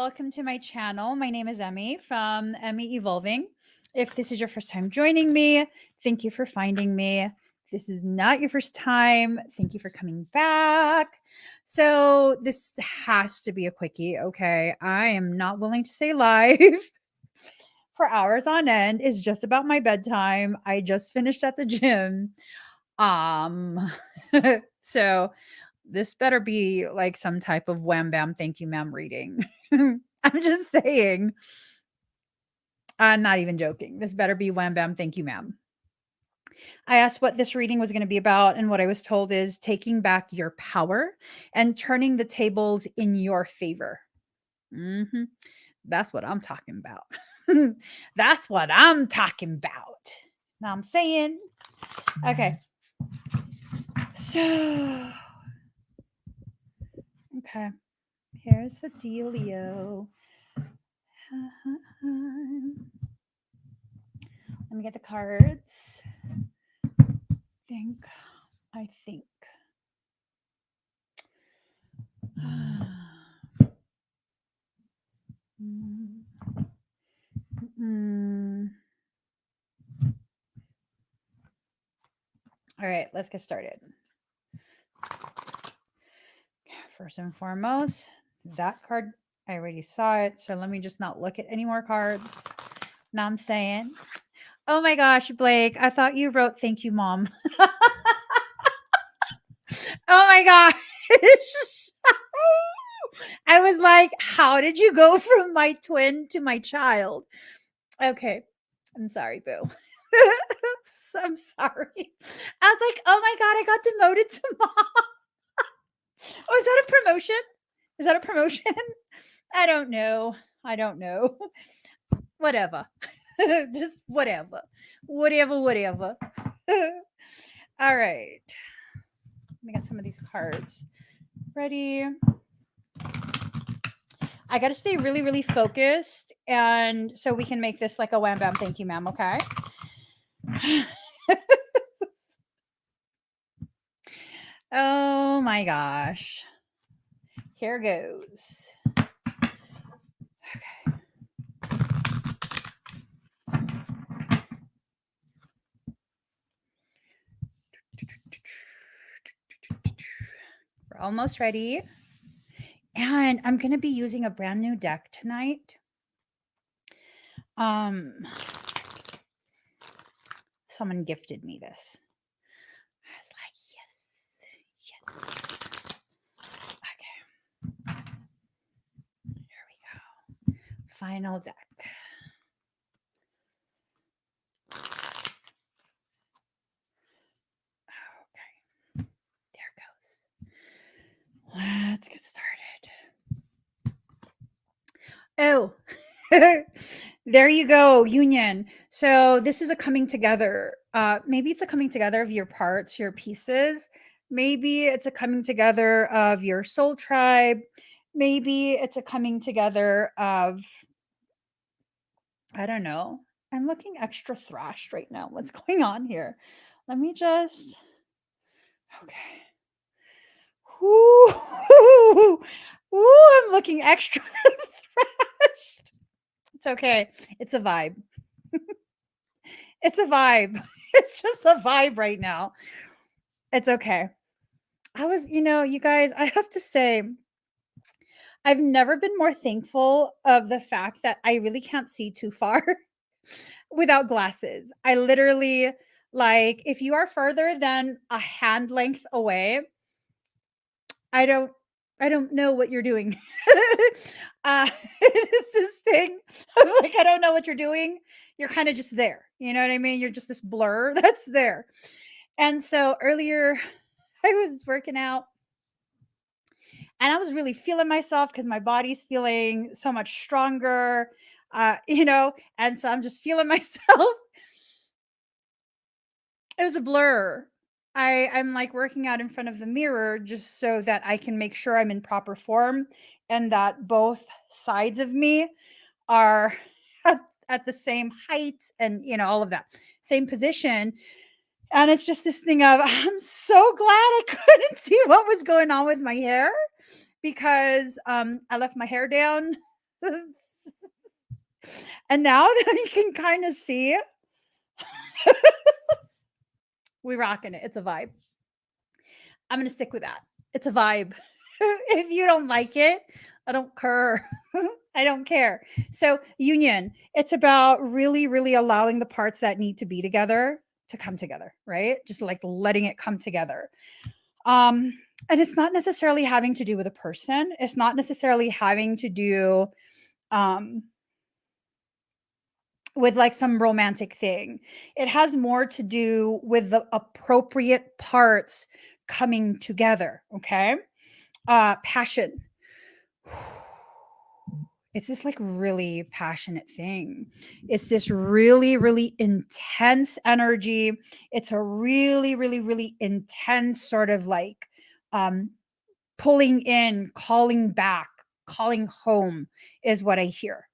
welcome to my channel. My name is Emmy from Emmy Evolving. If this is your first time joining me, thank you for finding me. If this is not your first time, thank you for coming back. So this has to be a quickie, okay? I am not willing to stay live for hours on end. It's just about my bedtime. I just finished at the gym. So this better be like some type of wham bam thank you ma'am reading. I'm just saying. I'm not even joking. This better be wham bam thank you ma'am. I asked what this reading was going to be about, and what I was told is taking back your power and turning the tables in your favor. That's what I'm talking about. That's what I'm talking about. Now I'm saying, okay. So, okay. Here's the dealio. Let me get the cards. I think. All right, let's get started. First and foremost, that card, I already saw it. So let me just not look at any more cards. Now I'm saying, oh my gosh, Blake, I thought you wrote thank you, Mom. Oh my gosh. I was like, how did you go from my twin to my child? Okay. I'm sorry, boo. I'm sorry. I was like, oh my God, I got demoted to mom. Oh, is that a promotion? Is that a promotion? I don't know. Whatever. Just whatever. Whatever. All right. Let me get some of these cards. Ready? I got to stay really, really focused. And so we can make this like a wham bam thank you, ma'am. Okay. Oh my gosh. Here goes. Okay. We're almost ready. And I'm going to be using a brand new deck tonight. Someone gifted me this. I was like, yes. Okay. Here we go. Final deck. Okay. There goes. Let's get started. Oh, there you go, union. So this is a coming together. Maybe it's a coming together of your parts, your pieces. Maybe it's a coming together of your soul tribe. Maybe it's a coming together of, I don't know. I'm looking extra thrashed right now. What's going on here? Let me just, okay. Ooh, I'm looking extra thrashed. It's okay. It's a vibe. It's a vibe. It's just a vibe right now. It's okay. You guys, I have to say, I've never been more thankful of the fact that I really can't see too far without glasses. I literally, like, if you are further than a hand length away, I don't know what you're doing. It's this thing. I'm like, I don't know what you're doing. You're kind of just there. You know what I mean? You're just this blur that's there. And so earlier I was working out and I was really feeling myself because my body's feeling so much stronger, and so I'm just feeling myself. It was a blur. I'm like working out in front of the mirror just so that I can make sure I'm in proper form and that both sides of me are at the same height and all of that same position. And it's just this thing of, I'm so glad I couldn't see what was going on with my hair because I left my hair down And now that you can kind of see, we rocking it. It's a vibe. I'm going to stick with that. It's a vibe. If you don't like it, I don't care. I don't care. So, union, it's about really, really allowing the parts that need to be together to come together, right? Just like letting it come together. Um, and it's not necessarily having to do with a person. It's not necessarily having to do um with like some romantic thing. It has more to do with the appropriate parts coming together, okay? Passion. It's this like really passionate thing. It's this really, really intense energy. It's a really, really, really intense sort of like um pulling in, calling back, calling home is what I hear.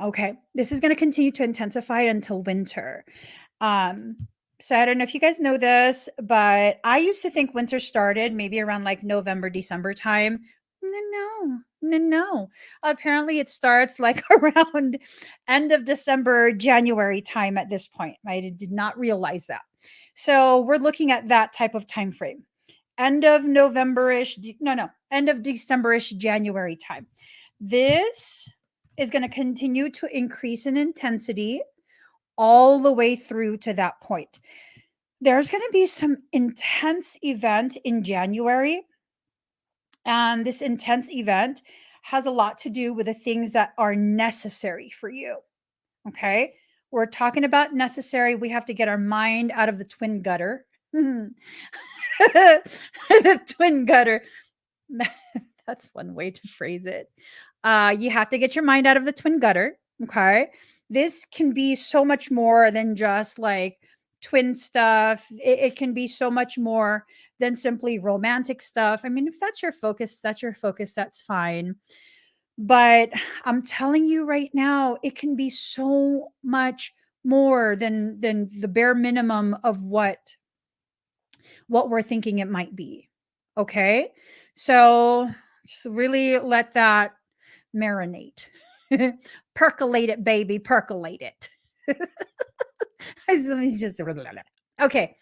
Okay. This is going to continue to intensify until winter. Um, so I don't know if you guys know this, but I used to think winter started maybe around like November, December time. No, no, no, no. Apparently it starts like around end of December, January time at this point. I did not realize that. So we're looking at that type of time frame. End of November-ish, no, end of December-ish, January time. This is going to continue to increase in intensity all the way through to that point. There's going to be some intense event in January, and this intense event has a lot to do with the things that are necessary for you. Okay. We're talking about necessary. We have to get our mind out of the twin gutter. The twin gutter. That's one way to phrase it. You have to get your mind out of the twin gutter. Okay. This can be so much more than just like twin stuff. It can be so much more than simply romantic stuff. I mean, if that's your focus, that's your focus. That's fine. But I'm telling you right now, it can be so much more than the bare minimum of what we're thinking it might be. Okay? So just really let that marinate. Percolate it, baby, percolate it. Let me just okay.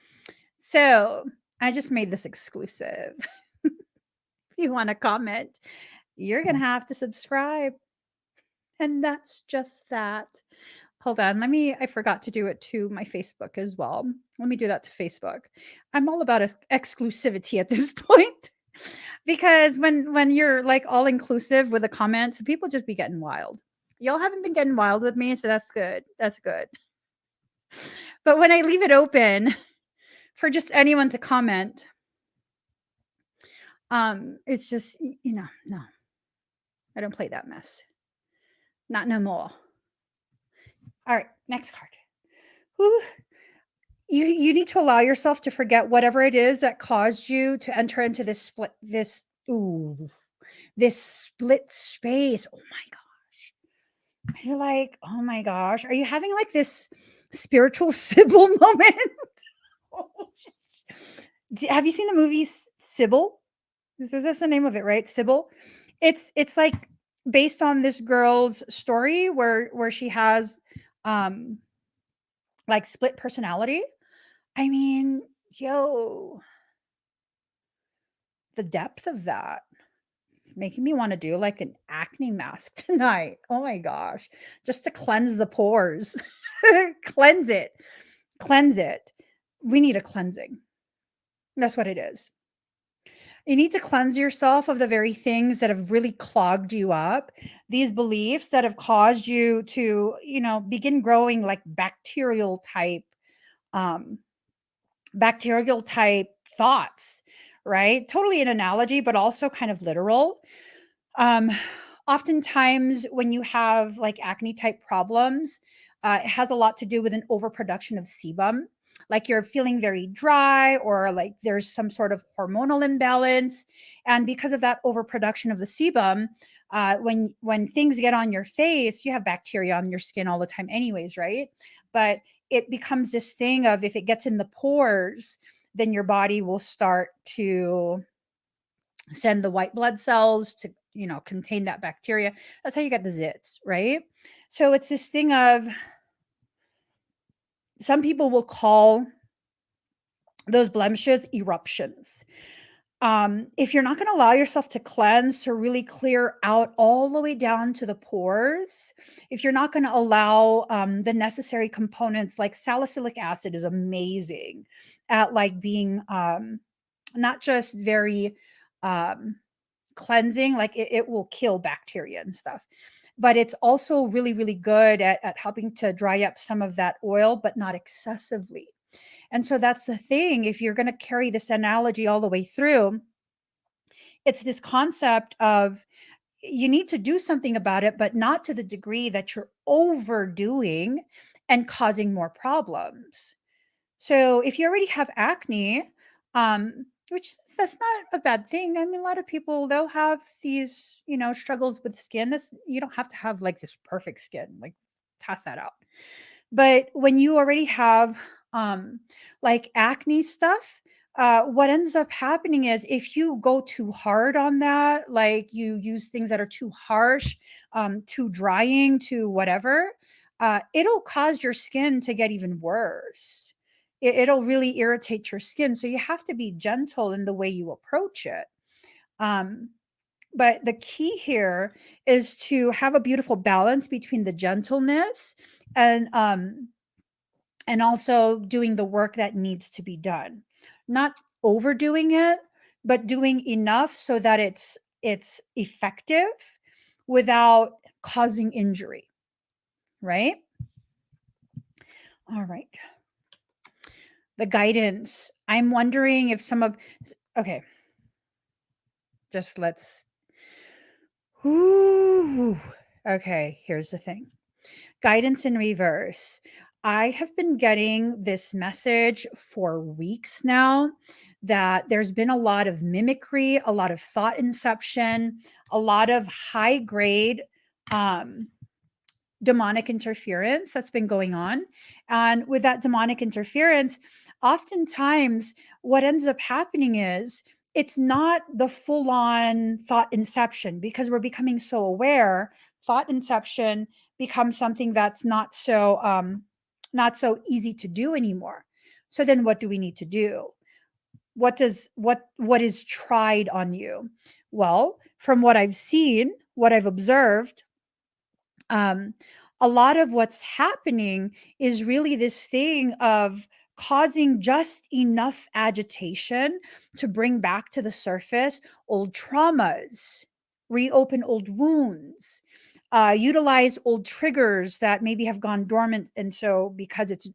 So I just made this exclusive. If you want to comment, you're gonna have to subscribe. And that's just that. Hold on, I forgot to do it to my Facebook as well. Let me do that to Facebook. I'm all about exclusivity at this point because when you're like all inclusive with the comments, people just be getting wild. Y'all haven't been getting wild with me, so that's good. That's good. But when I leave it open for just anyone to comment, it's just, no. I don't play that mess. Not no more. All right, next card. Whew. You need to allow yourself to forget whatever it is that caused you to enter into this split space. Oh my gosh. You're like, oh my gosh. Are you having like this spiritual Sybil moment? Have you seen the movie Sybil? That's the name of it, right? Sybil. It's like based on this girl's story where she has um like split personality. I mean, yo, the depth of that is making me want to do like an acne mask tonight. Oh my gosh. Just to cleanse the pores. Cleanse it. Cleanse it. We need a cleansing. That's what it is. You need to cleanse yourself of the very things that have really clogged you up, these beliefs that have caused you to, begin growing like um, bacterial type thoughts, right? Totally an analogy, but also kind of literal. Um, Oftentimes, when you have like acne type problems, it has a lot to do with an overproduction of sebum. Like you're feeling very dry, or like there's some sort of hormonal imbalance, and because of that overproduction of the sebum, when things get on your face, you have bacteria on your skin all the time, anyways, right? But it becomes this thing of if it gets in the pores, then your body will start to send the white blood cells to contain that bacteria. That's how you get the zits, right? So it's this thing of, some people will call those blemishes eruptions. If you're not going to allow yourself to cleanse, to really clear out all the way down to the pores, if you're not going to allow the necessary components, like salicylic acid is amazing at like being not just very um, cleansing, like it will kill bacteria and stuff, but it's also really, really good at helping to dry up some of that oil, but not excessively. And so that's the thing. If you're going to carry this analogy all the way through, it's this concept of, you need to do something about it, but not to the degree that you're overdoing and causing more problems. So if you already have acne, which that's not a bad thing. I mean, a lot of people, they'll have these, struggles with skin. This, you don't have to have like this perfect skin, like toss that out. But when you already have like acne stuff, what ends up happening is, if you go too hard on that, like you use things that are too harsh, too drying, too whatever, it'll cause your skin to get even worse. It'll really irritate your skin. So you have to be gentle in the way you approach it. Um, but the key here is to have a beautiful balance between the gentleness and also doing the work that needs to be done. Not overdoing it, but doing enough so that it's effective without causing injury, right? All right. The guidance. I'm wondering if some of okay, just let's Ooh. Okay, here's the thing. Guidance in reverse. I have been getting this message for weeks now that there's been a lot of mimicry, a lot of thought inception, a lot of high grade um, demonic interference that's been going on. And with that demonic interference, oftentimes what ends up happening is, it's not the full on thought inception, because we're becoming so aware. Thought inception becomes something that's not so easy to do anymore. So then what do we need to do? What is tried on you? Well, from what I've seen, what I've observed, um, a lot of what's happening is really this thing of causing just enough agitation to bring back to the surface old traumas, reopen old wounds, utilize old triggers that maybe have gone dormant. And so because it's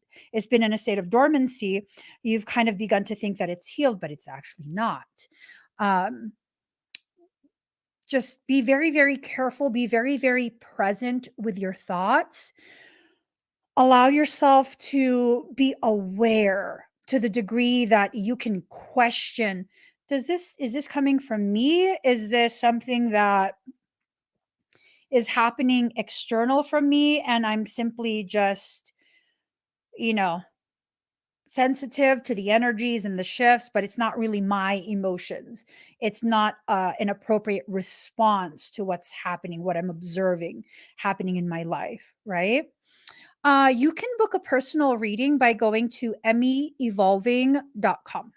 been in a state of dormancy, you've kind of begun to think that it's healed, but it's actually not. um, just be very, very careful, be very, very present with your thoughts. Allow yourself to be aware to the degree that you can question, is this coming from me? Is this something that is happening external from me and I'm simply just, you know, sensitive to the energies and the shifts, but it's not really my emotions. It's not an appropriate response to what's happening, what I'm observing happening in my life, right? You can book a personal reading by going to meevolving.com.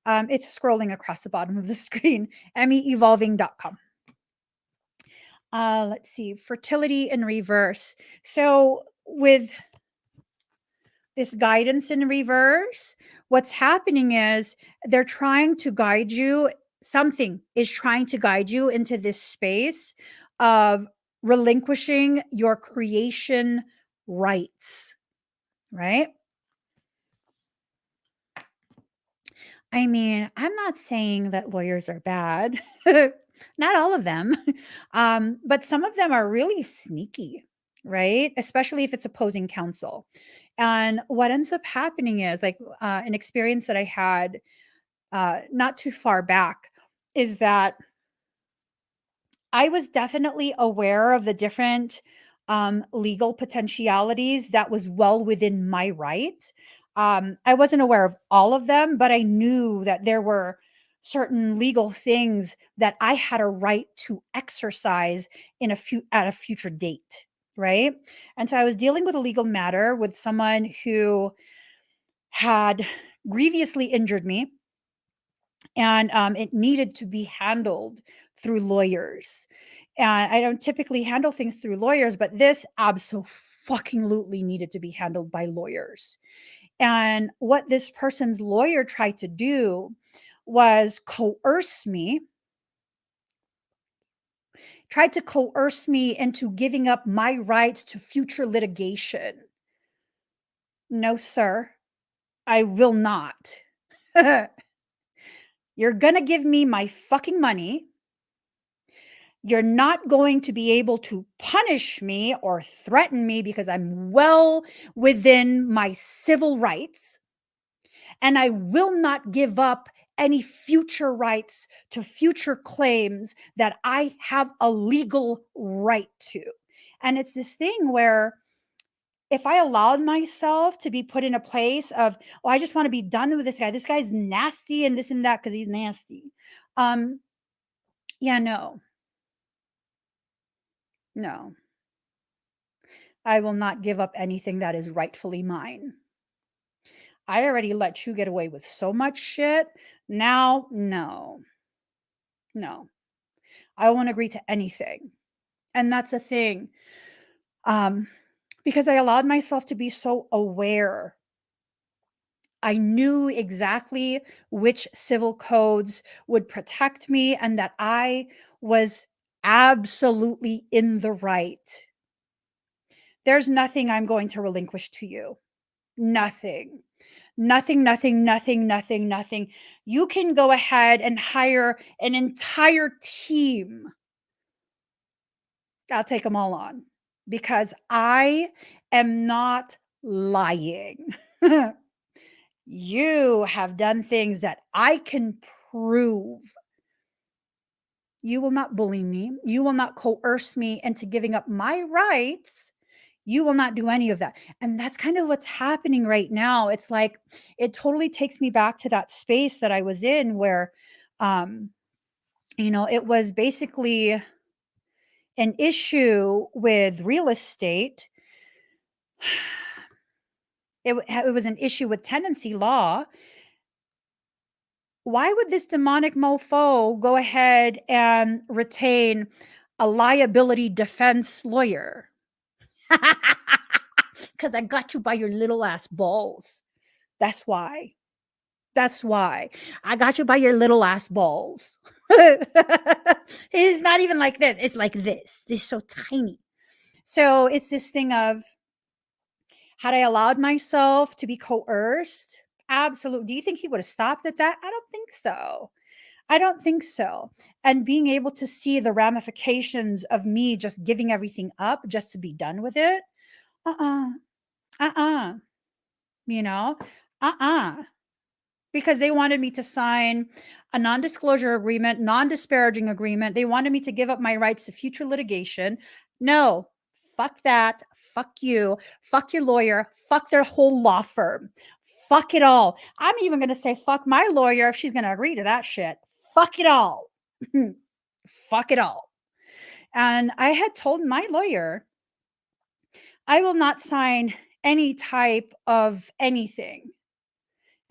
It's scrolling across the bottom of the screen, meevolving.com. Let's see, fertility in reverse. So, with this guidance in reverse, what's happening is they're trying to guide you. Something is trying to guide you into this space of relinquishing your creation rights, right? I mean, I'm not saying that lawyers are bad. Not all of them. But some of them are really sneaky, right? Especially if it's opposing counsel. And what ends up happening is, like, an experience that I had not too far back is that I was definitely aware of the different legal potentialities that was well within my right. I wasn't aware of all of them, but I knew that there were certain legal things that I had a right to exercise at a future date, right? And so I was dealing with a legal matter with someone who had grievously injured me, and it needed to be handled through lawyers. And I don't typically handle things through lawyers, but this absolutely needed to be handled by lawyers. And what this person's lawyer tried to do was tried to coerce me into giving up my rights to future litigation. No, sir, I will not. You're going to give me my fucking money. You're not going to be able to punish me or threaten me because I'm well within my civil rights. And I will not give up any future rights to future claims that I have a legal right to. And it's this thing where if I allowed myself to be put in a place of, oh, I just want to be done with this guy. This guy's nasty and this and that because he's nasty. Um, yeah, no, no. I will not give up anything that is rightfully mine. I already let you get away with so much shit. Now, no, no. I won't agree to anything. And that's a thing. Um, because I allowed myself to be so aware. I knew exactly which civil codes would protect me and that I was absolutely in the right. There's nothing I'm going to relinquish to you. Nothing. Nothing, nothing, nothing, nothing, nothing. You can go ahead and hire an entire team. I'll take them all on because I am not lying. You have done things that I can prove. You will not bully me. You will not coerce me into giving up my rights. You will not do any of that. And that's kind of what's happening right now. It's like it totally takes me back to that space that I was in where um it was basically an issue with real estate. It was an issue with tenancy law. Why would this demonic mofo go ahead and retain a liability defense lawyer? Because I got you by your little ass balls. That's why. That's why. I got you by your little ass balls. It's not even like this. It's like this. This is so tiny. So it's this thing of, had I allowed myself to be coerced? Absolutely. Do you think he would have stopped at that? I don't think so. I don't think so. And being able to see the ramifications of me just giving everything up just to be done with it. Uh-uh. Uh-uh. You know? Uh-uh. Because they wanted me to sign a non-disclosure agreement, non-disparaging agreement. They wanted me to give up my rights to future litigation. No, fuck that. Fuck you. Fuck your lawyer. Fuck their whole law firm. Fuck it all. I'm even going to say fuck my lawyer if she's going to agree to that shit. Fuck it all. Fuck it all. And I had told my lawyer, I will not sign any type of anything.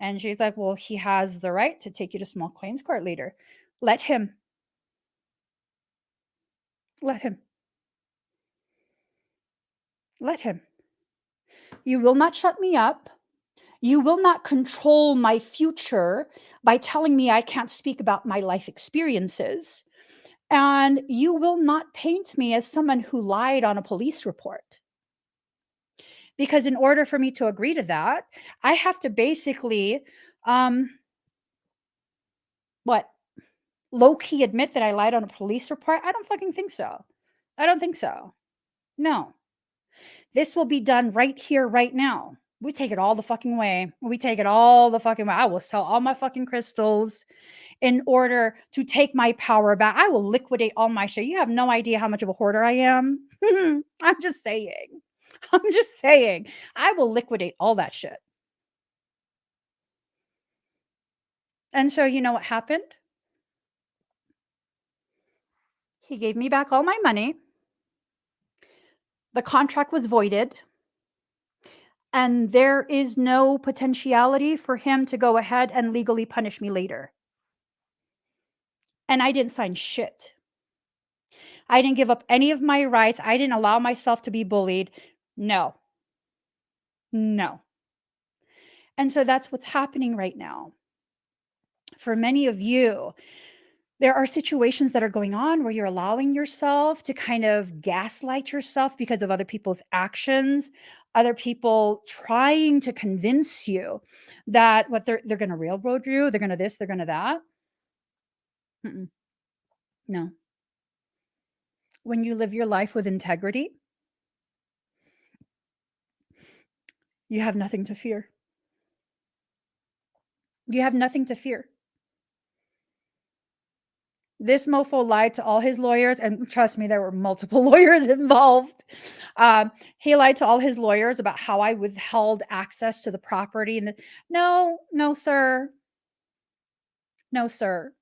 And she's like, well, he has the right to take you to small claims court later. Let him. Let him. Let him. You will not shut me up. You will not control my future by telling me I can't speak about my life experiences. And you will not paint me as someone who lied on a police report. Because in order for me to agree to that, I have to basically, what? Low key admit that I lied on a police report? I don't fucking think so. I don't think so. No. This will be done right here, right now. We take it all the fucking way. We take it all the fucking way. I will sell all my fucking crystals in order to take my power back. I will liquidate all my shit. You have no idea how much of a hoarder I am. I'm just saying. I'm just saying. I will liquidate all that shit. And so, you know what happened? He gave me back all my money. The contract was voided. And there is no potentiality for him to go ahead and legally punish me later. And I didn't sign shit. I didn't give up any of my rights. I didn't allow myself to be bullied. No, no. And so that's what's happening right now. For many of you, there are situations that are going on where you're allowing yourself to kind of gaslight yourself because of other people's actions, other people trying to convince you that what they're going to railroad you, they're going to this, they're going to that. Mm-mm, no. When you live your life with integrity, you have nothing to fear. You have nothing to fear. This mofo lied to all his lawyers, and trust me, there were multiple lawyers involved. He lied to all his lawyers about how I withheld access to the property. And no, no, sir. No, sir.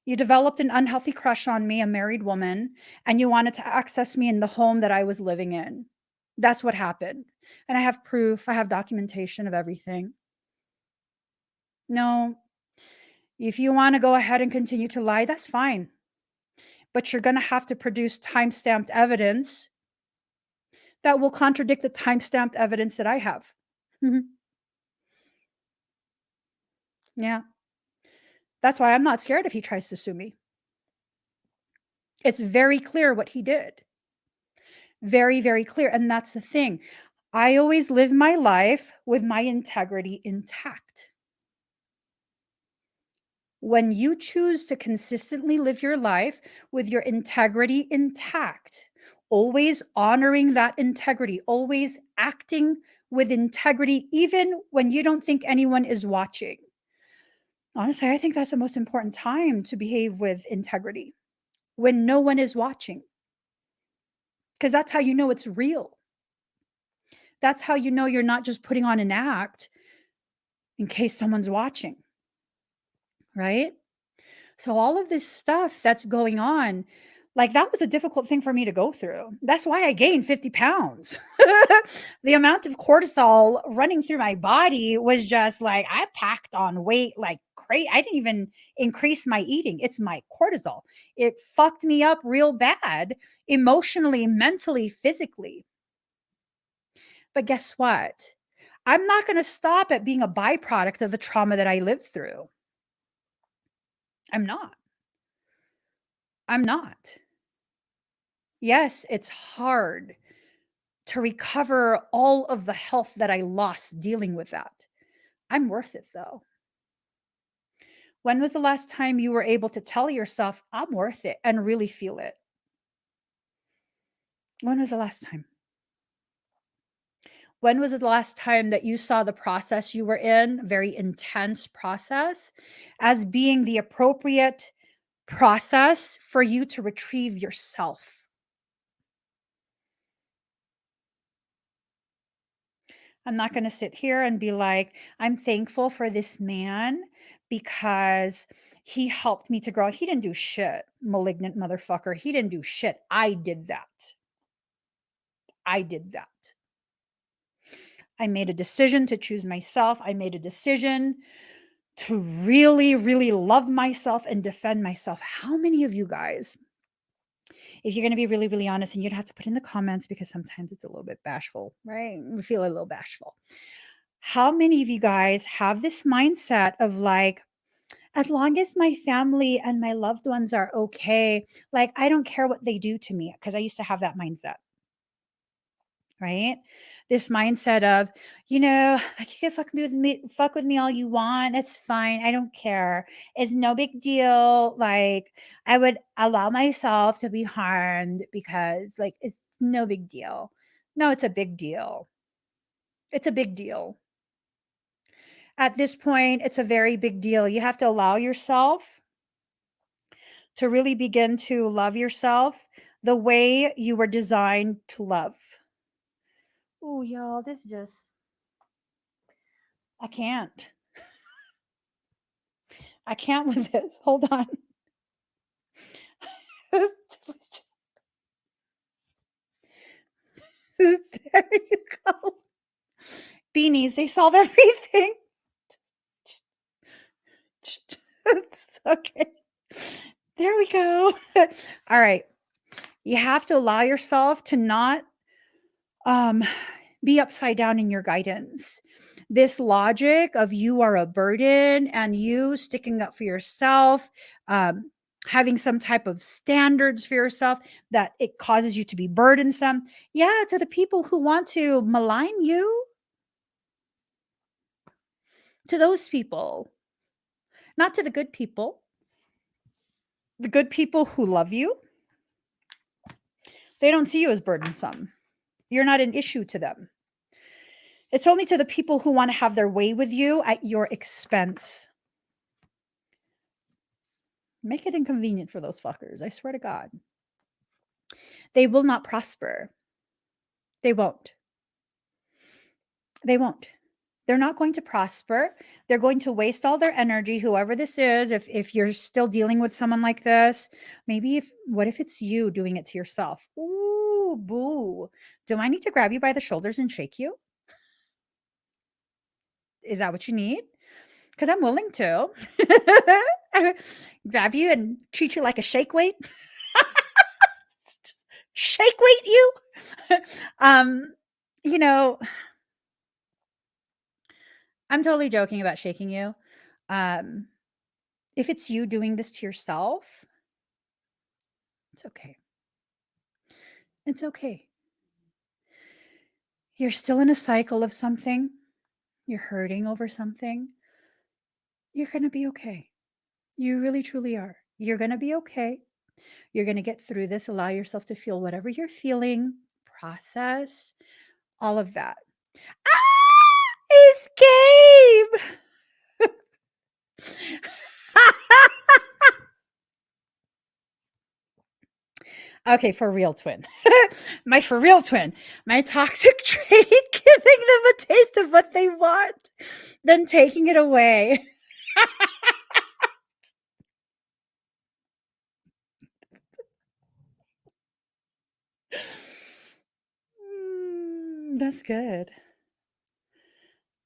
You developed an unhealthy crush on me, a married woman, and you wanted to access me in the home that I was living in. That's what happened. And I have proof, I have documentation of everything. No, if you want to go ahead and continue to lie, that's fine. But you're going to have to produce time-stamped evidence that will contradict the time-stamped evidence that I have. Mhm. Yeah. That's why I'm not scared if he tries to sue me. It's very clear what he did. Very, very clear. And that's the thing. I always live my life with my integrity intact. When you choose to consistently live your life with your integrity intact, always honoring that integrity, always acting with integrity, even when you don't think anyone is watching. Honestly, I think that's the most important time to behave with integrity, when no one is watching, because that's how you know it's real. That's how you know you're not just putting on an act in case someone's watching, right? So all of this stuff that's going on, like that was a difficult thing for me to go through. That's why I gained 50 pounds. The amount of cortisol running through my body was just like I packed on weight like crazy. I didn't even increase my eating. It's my cortisol. It fucked me up real bad emotionally, mentally, physically. But guess what? I'm not going to stop at being a byproduct of the trauma that I lived through. I'm not. I'm not. Yes, it's hard to recover all of the health that I lost dealing with that. I'm worth it though. When was the last time you were able to tell yourself, I'm worth it and really feel it? When was the last time? When was the last time that you saw the process you were in, very intense process, as being the appropriate process for you to retrieve yourself? I'm not going to sit here and be like, I'm thankful for this man because he helped me to grow. He didn't do shit, malignant motherfucker. He didn't do shit. I did that. I did that. I made a decision to choose myself. I made a decision to really, really love myself and defend myself. How many of you guys, if you're going to be really, really honest, and you'd have to put in the comments because sometimes it's a little bit bashful, right? We feel a little bashful. How many of you guys have this mindset of like, as long as my family and my loved ones are okay, like I don't care what they do to me? Because I used to have that mindset, right? This mindset of, like you can fuck with me all you want. That's fine. I don't care. It's no big deal. Like I would allow myself to be harmed because like it's no big deal. No, it's a big deal. It's a big deal. At this point, it's a very big deal. You have to allow yourself to really begin to love yourself the way you were designed to love. Oh, y'all, I can't. I can't with this. Hold on. Let's just there you go. Beanies, they solve everything. Okay. There we go. All right. You have to allow yourself to not um be upside down in your guidance. This logic of you are a burden and you sticking up for yourself, um, having some type of standards for yourself that it causes you to be burdensome. Yeah, to the people who want to malign you, to those people, not to the good people. The good people who love you, they don't see you as burdensome. You're not an issue to them. It's only to the people who want to have their way with you at your expense. Make it inconvenient for those fuckers. I swear to God. They will not prosper. They won't. They won't. They're not going to prosper. They're going to waste all their energy, whoever this is. If you're still dealing with someone like this, maybe what if it's you doing it to yourself? Ooh, boo. Do I need to grab you by the shoulders and shake you? Is that what you need? Because I'm willing to. Grab you and treat you like a shake weight. Shake weight you. um, you know, I'm totally joking about shaking you. Um, if it's you doing this to yourself, it's okay. It's okay. You're still in a cycle of something. You're hurting over something. You're going to be okay. You really, truly are. You're going to be okay. You're going to get through this. Allow yourself to feel whatever you're feeling, process all of that. Escape! Okay, for real twin. My for real twin. My toxic trait, giving them a taste of what they want, then taking it away. That's good.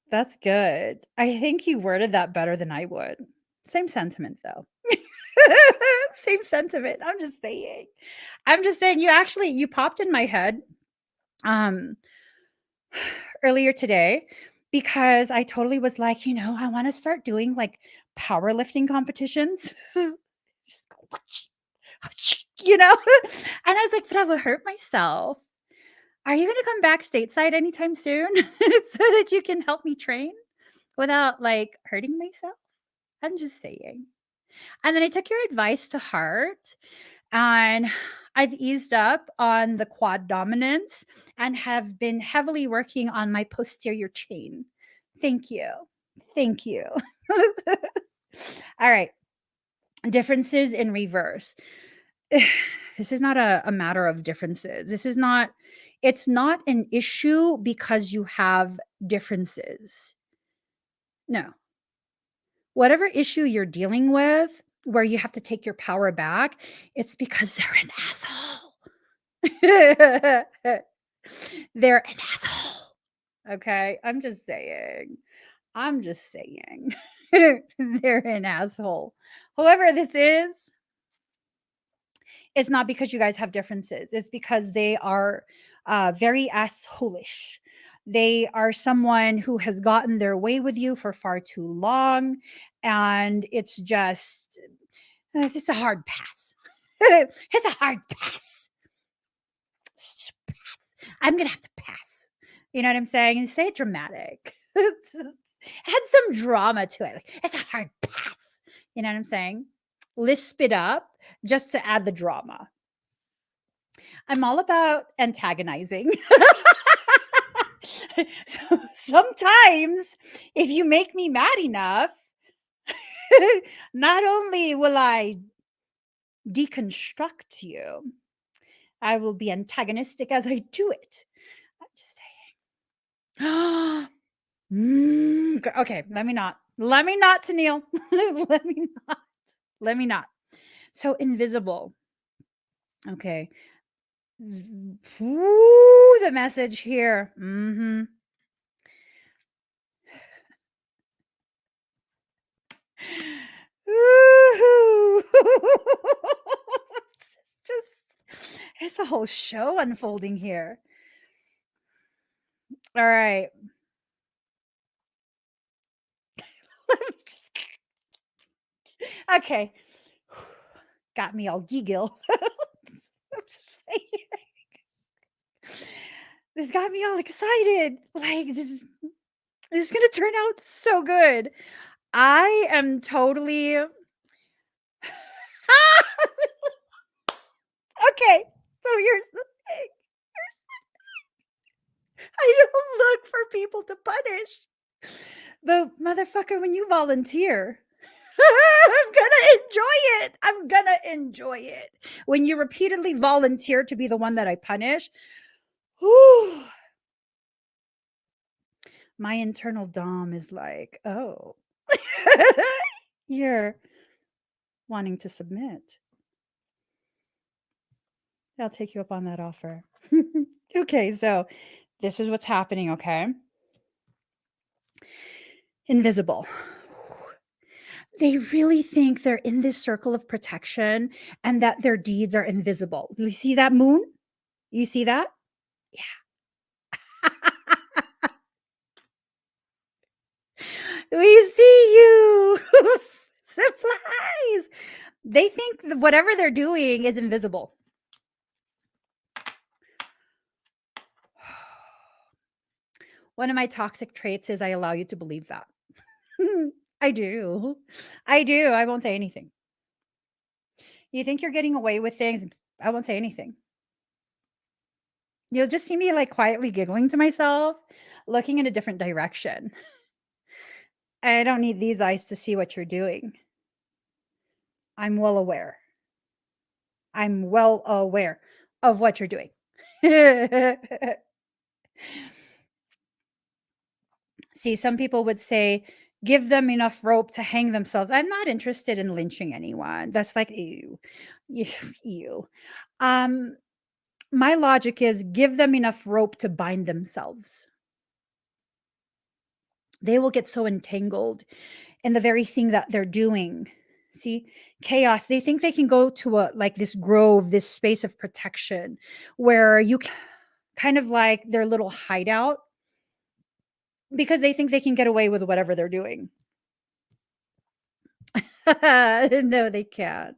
That's good. I think you worded that better than I would. Same sentiment though. Same sentiment. I'm just saying. I'm just saying you popped in my head um earlier today because I totally was like, I want to start doing like powerlifting competitions. Just go, and I was like, but I will hurt myself. Are you going to come back stateside anytime soon so that you can help me train without like hurting myself? I'm just saying. And then I took your advice to heart and I've eased up on the quad dominance and have been heavily working on my posterior chain. Thank you. Thank you. All right. Differences in reverse. This is not a matter of differences. It's not an issue because you have differences. No. Whatever issue you're dealing with, where you have to take your power back, it's because they're an asshole. They're an asshole. Okay. I'm just saying. They're an asshole. Whoever this is, it's not because you guys have differences. It's because they are very assholish. They are someone who has gotten their way with you for far too long. And it's just, it's a hard pass. It's a hard pass. Pass. I'm going to have to pass. You know what I'm saying? And say it dramatic. Add some drama to it. Like, it's a hard pass. You know what I'm saying? Lisp it up just to add the drama. I'm all about antagonizing. So sometimes, if you make me mad enough, not only will I deconstruct you, I will be antagonistic as I do it. I'm just saying. Okay, let me not, Tennille. Let me not. So invisible. Okay. Ooh, the message here. Woohoo! It's it's a whole show unfolding here. All right. Let me just okay. Got me all giggle. I'm just saying. This got me all excited. Like this is gonna turn out so good. I am totally okay. So here's the thing. I don't look for people to punish. But motherfucker, when you volunteer, I'm gonna enjoy it. I'm gonna enjoy it. When you repeatedly volunteer to be the one that I punish, whew, my internal dom is like, oh, you're wanting to submit. I'll take you up on that offer. Okay, so this is what's happening, okay? Invisible. They really think they're in this circle of protection and that their deeds are invisible. You see that moon? You see that? We see you. Supplies. They think whatever they're doing is invisible. One of my toxic traits is I allow you to believe that. I do. I do. I won't say anything. You think you're getting away with things? I won't say anything. You'll just see me like quietly giggling to myself, looking in a different direction. I don't need these eyes to see what you're doing. I'm well aware. I'm well aware of what you're doing. See, some people would say, give them enough rope to hang themselves. I'm not interested in lynching anyone. That's like, ew, ew, ew. Um, my logic is give them enough rope to bind themselves. They will get so entangled in the very thing that they're doing. See, chaos. They think they can go to a like this grove, this space of protection where you kind of like their little hideout because they think they can get away with whatever they're doing. No, they can't.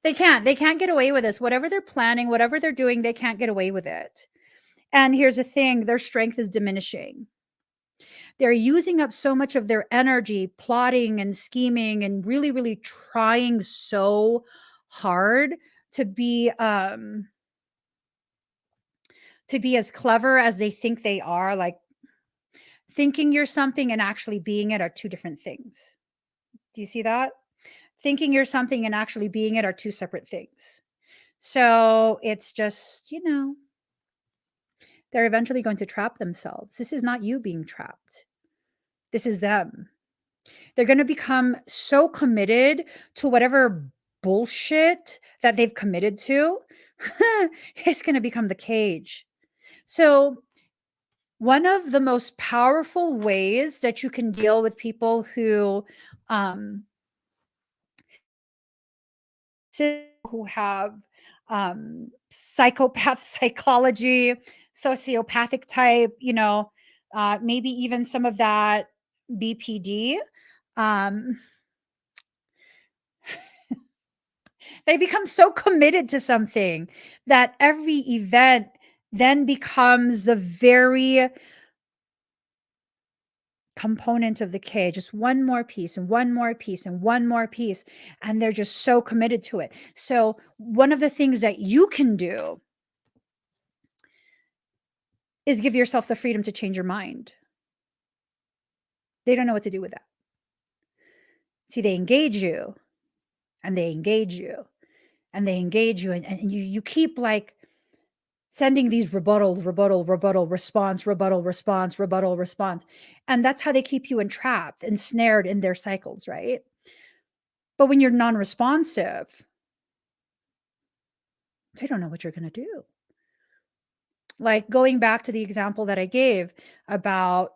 They can't. They can't get away with this. Whatever they're planning, whatever they're doing, they can't get away with it. And here's the thing, their strength is diminishing. They're using up so much of their energy plotting and scheming and really really trying so hard to be as clever as they think they are, like thinking you're something and actually being it are two different things. Do you see that? Thinking you're something and actually being it are two separate things. So it's just, they're eventually going to trap themselves. This is not you being trapped. This is them. They're going to become so committed to whatever bullshit that they've committed to. It's going to become the cage. So, one of the most powerful ways that you can deal with people um, who have psychopath psychology, sociopathic type, maybe even some of that BPD. Um, they become so committed to something that every event then becomes the very component of the cage, just one more piece and one more piece and one more piece, and they're just so committed to it. So one of the things that you can do is give yourself the freedom to change your mind. They don't know what to do with that. See, they engage you and they engage you and they engage you, and you keep like sending these rebuttal response, rebuttal response, rebuttal response, and that's how they keep you entrapped and snared in their cycles, right? But when you're non-responsive, They don't know what you're going to do. Like going back to the example that I gave about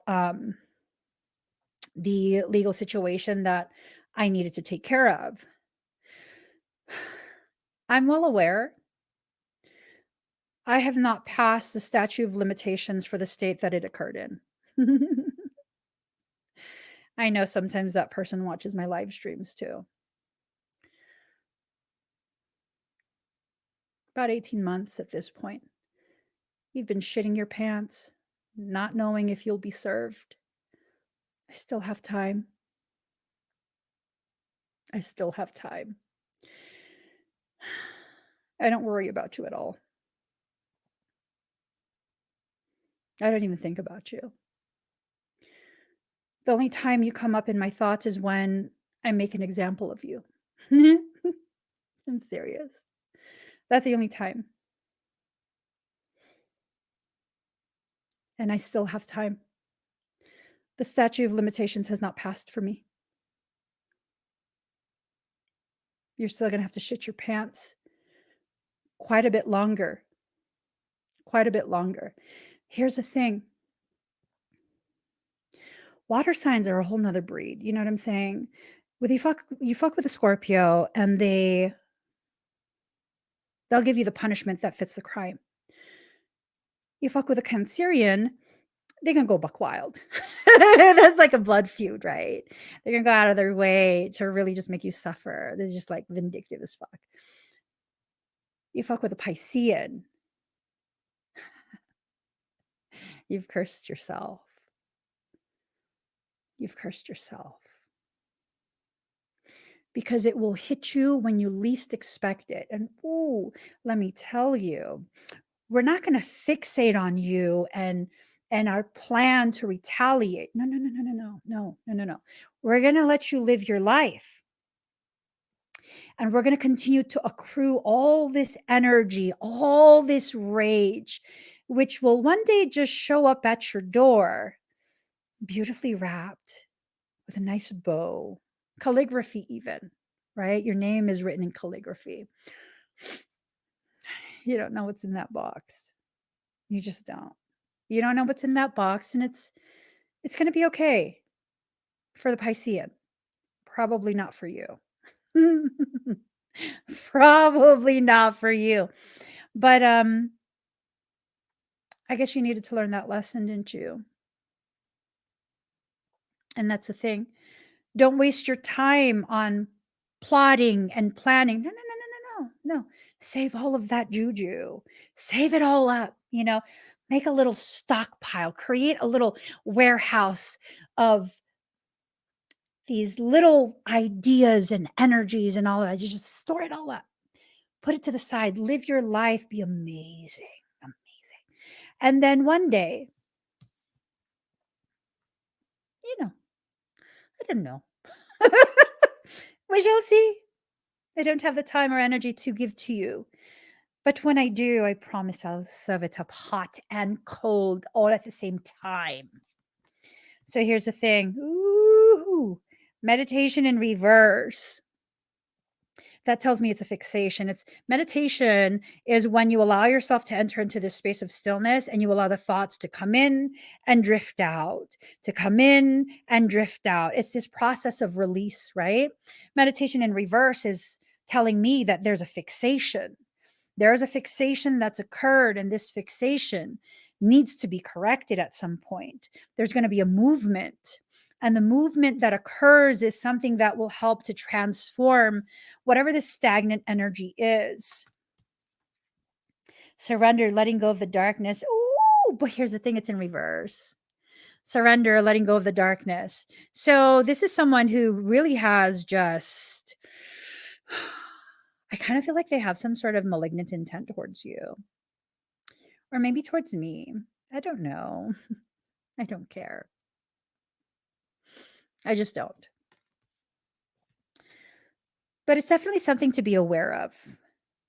the legal situation that I needed to take care of. I'm well aware I have not passed the statute of limitations for the state that it occurred in. I know sometimes that person watches my live streams too. About 18 months at this point. You've been shitting your pants, not knowing if you'll be served. I still have time. I still have time. I don't worry about you at all. I don't even think about you. The only time you come up in my thoughts is when I make an example of you. I'm serious. That's the only time. And I still have time. The statute of limitations has not passed for me. You're still going to have to shit your pants quite a bit longer. Quite a bit longer. Here's the thing. Water signs are a whole nother breed. You know what I'm saying? With you fuck with a Scorpio and they'll give you the punishment that fits the crime. You fuck with a Cancerian, they're gonna go buck wild. That's like a blood feud, right? They're gonna go out of their way to really just make you suffer. They're just like vindictive as fuck. You fuck with a Piscean, you've cursed yourself. You've cursed yourself. Because it will hit you when you least expect it. And ooh, let me tell you, we're not going to fixate on you and our plan to retaliate. No, no, no, no, no, no, no, no, no, no. We're going to let you live your life. And we're going to continue to accrue all this energy, all this rage, which will one day just show up at your door, beautifully wrapped with a nice bow, calligraphy even, right? Your name is written in calligraphy. You don't know what's in that box. You just don't. You don't know what's in that box, and it's going to be okay for the Piscean. Probably not for you. Probably not for you. But I guess you needed to learn that lesson, didn't you? And that's the thing. Don't waste your time on plotting and planning. No, no, no, no, no, no. No. Save all of that juju. Save it all up, make a little stockpile, create a little warehouse of these little ideas and energies and all of that. You just store it all up. Put it to the side. Live your life. Be amazing. Amazing. And then one day, I don't know. We shall see. I don't have the time or energy to give to you. But when I do, I promise I'll serve it up hot and cold all at the same time. So here's the thing. Ooh, meditation in reverse. That tells me it's a fixation. It's meditation is when you allow yourself to enter into this space of stillness and you allow the thoughts to come in and drift out, to come in and drift out. It's this process of release, right? Meditation in reverse is telling me that there's a fixation. There's a fixation that's occurred, and this fixation needs to be corrected at some point. There's going to be a movement. And the movement that occurs is something that will help to transform whatever this stagnant energy is. Surrender, letting go of the darkness. Ooh, but here's the thing, it's in reverse. Surrender, letting go of the darkness. So this is someone who really has just, I kind of feel like they have some sort of malignant intent towards you. Or maybe towards me. I don't know. I don't care. I just don't. But it's definitely something to be aware of.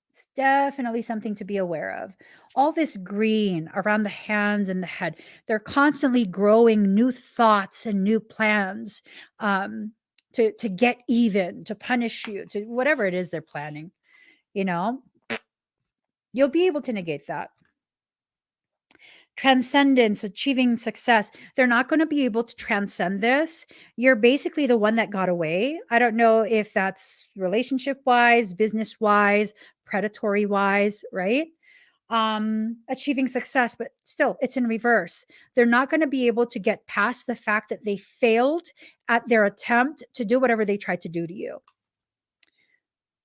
It's definitely something to be aware of. All this green around the hands and the head, they're constantly growing new thoughts and new plans to get even, to punish you, to whatever it is they're planning, you know? You'll be able to negate that. Transcendence, achieving success. They're not going to be able to transcend this. You're basically the one that got away. I don't know if that's relationship wise, business wise, predatory wise, right? Achieving success, but still it's in reverse. They're not going to be able to get past the fact that they failed at their attempt to do whatever they tried to do to you.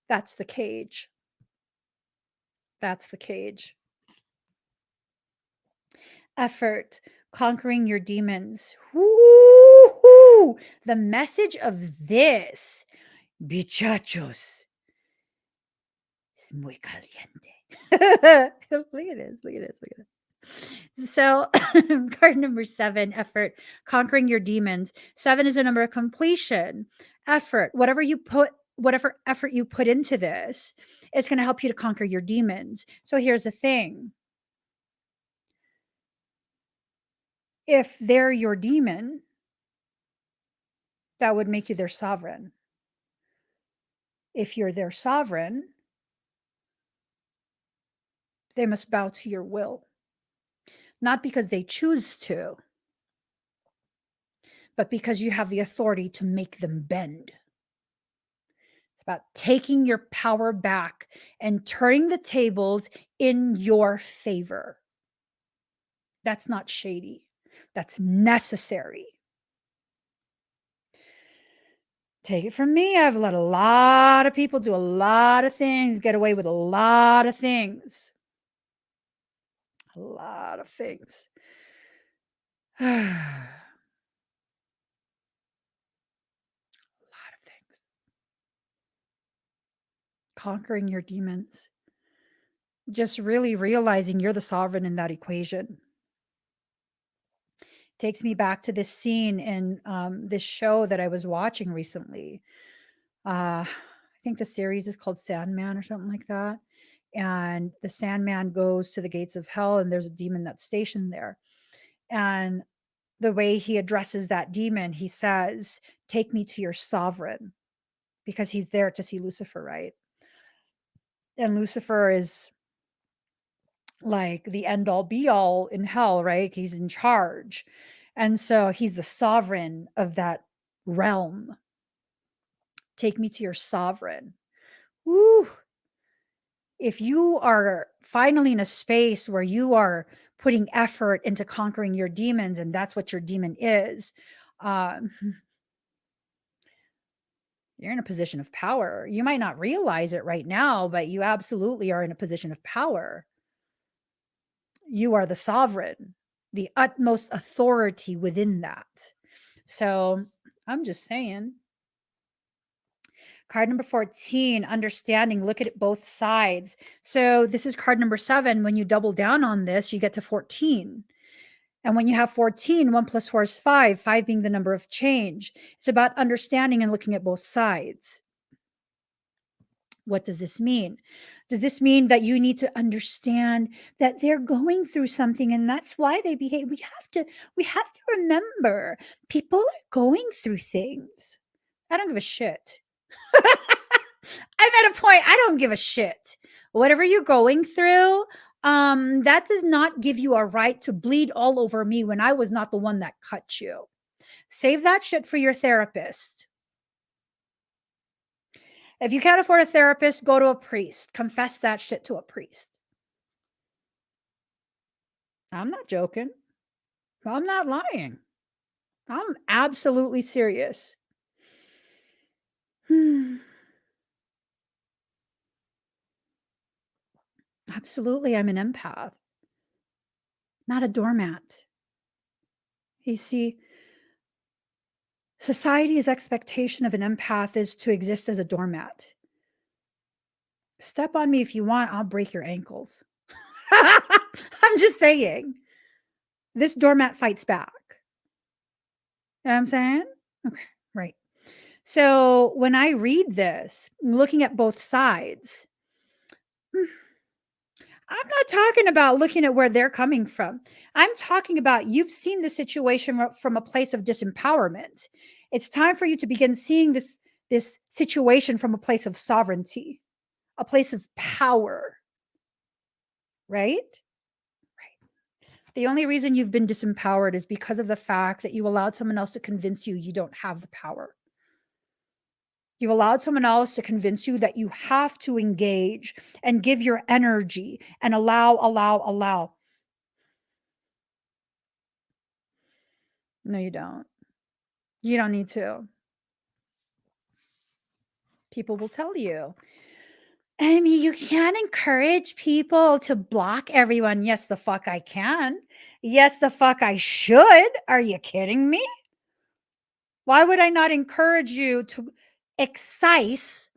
That's the cage. That's the cage. Effort, conquering your demons. Woo-hoo! The message of this, bichachos, is muy caliente. Look at this, look at this, look at this. So, card number 7, effort, conquering your demons. 7 is a number of completion, effort. Whatever effort you put into this, it's going to help you to conquer your demons. So, here's the thing. If they're your demon, that would make you their sovereign. If you're their sovereign, they must bow to your will. Not because they choose to, but because you have the authority to make them bend. It's about taking your power back and turning the tables in your favor. That's not shady. That's necessary. Take it from me. I've let a lot of people do a lot of things, get away with a lot of things. A lot of things. A lot of things. Conquering your demons. Just really realizing you're the sovereign in that equation. Takes me back to this scene in this show that I was watching recently. I think the series is called Sandman or something like that. And the Sandman goes to the gates of hell, and there's a demon that's stationed there. And the way he addresses that demon, he says, "Take me to your sovereign," because he's there to see Lucifer, right? And Lucifer is like the end all be all in hell, right? He's in charge. And so he's the sovereign of that realm. Take me to your sovereign. Woo. If you are finally in a space where you are putting effort into conquering your demons, and that's what your demon is, um, you're in a position of power. You might not realize it right now, but you absolutely are in a position of power. You are the sovereign, the utmost authority within that. So I'm just saying. Card number 14, understanding, look at both sides. So this is card number 7. When you double down on this, you get to 14. And when you have 14, 1 plus 4 is 5, 5 being the number of change. It's about understanding and looking at both sides. What does this mean? Does this mean that you need to understand that they're going through something and that's why they behave? We have to remember people are going through things. I don't give a shit. I'm at a point, I don't give a shit. Whatever you're going through, that does not give you a right to bleed all over me when I was not the one that cut you. Save that shit for your therapist. If you can't afford a therapist, go to a priest. Confess that shit to a priest. I'm not joking. I'm not lying. I'm absolutely serious. Absolutely, I'm an empath, not a doormat. You see, society's expectation of an empath is to exist as a doormat. Step on me if you want, I'll break your ankles. I'm just saying. This doormat fights back. You know what I'm saying? Okay, right. So when I read this, looking at both sides, I'm not talking about looking at where they're coming from. I'm talking about you've seen the situation from a place of disempowerment. It's time for you to begin seeing this situation from a place of sovereignty, a place of power. right? Right. The only reason you've been disempowered is because of the fact that you allowed someone else to convince you don't have the power. You've allowed someone else to convince you that you have to engage and give your energy and allow. No, you don't. You don't need to. People will tell you. I mean, you can't encourage people to block everyone. Yes, the fuck I can. Yes, the fuck I should. Are you kidding me? Why would I not encourage you to excise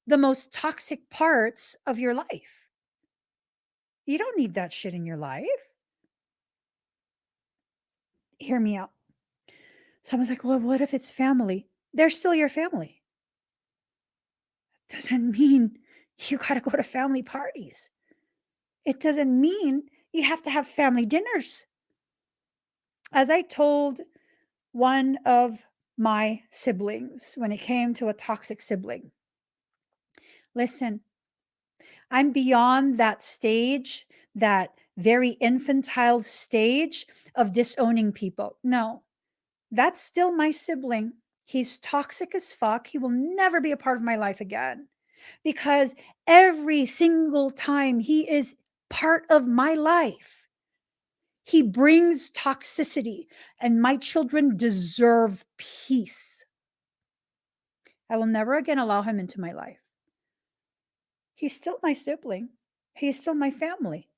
the most toxic parts of your life? You don't need that shit in your life. Hear me out. Someone's like, well, what if it's family? They're still your family. Doesn't mean you got to go to family parties. It doesn't mean you have to have family dinners. As I told one of my siblings when it came to a toxic sibling, listen, I'm beyond that stage, that very infantile stage of disowning people. No, that's still my sibling. He's toxic as fuck. He will never be a part of my life again because every single time he is part of my life, he brings toxicity, and my children deserve peace. I will never again allow him into my life. He's still my sibling. He's still my family.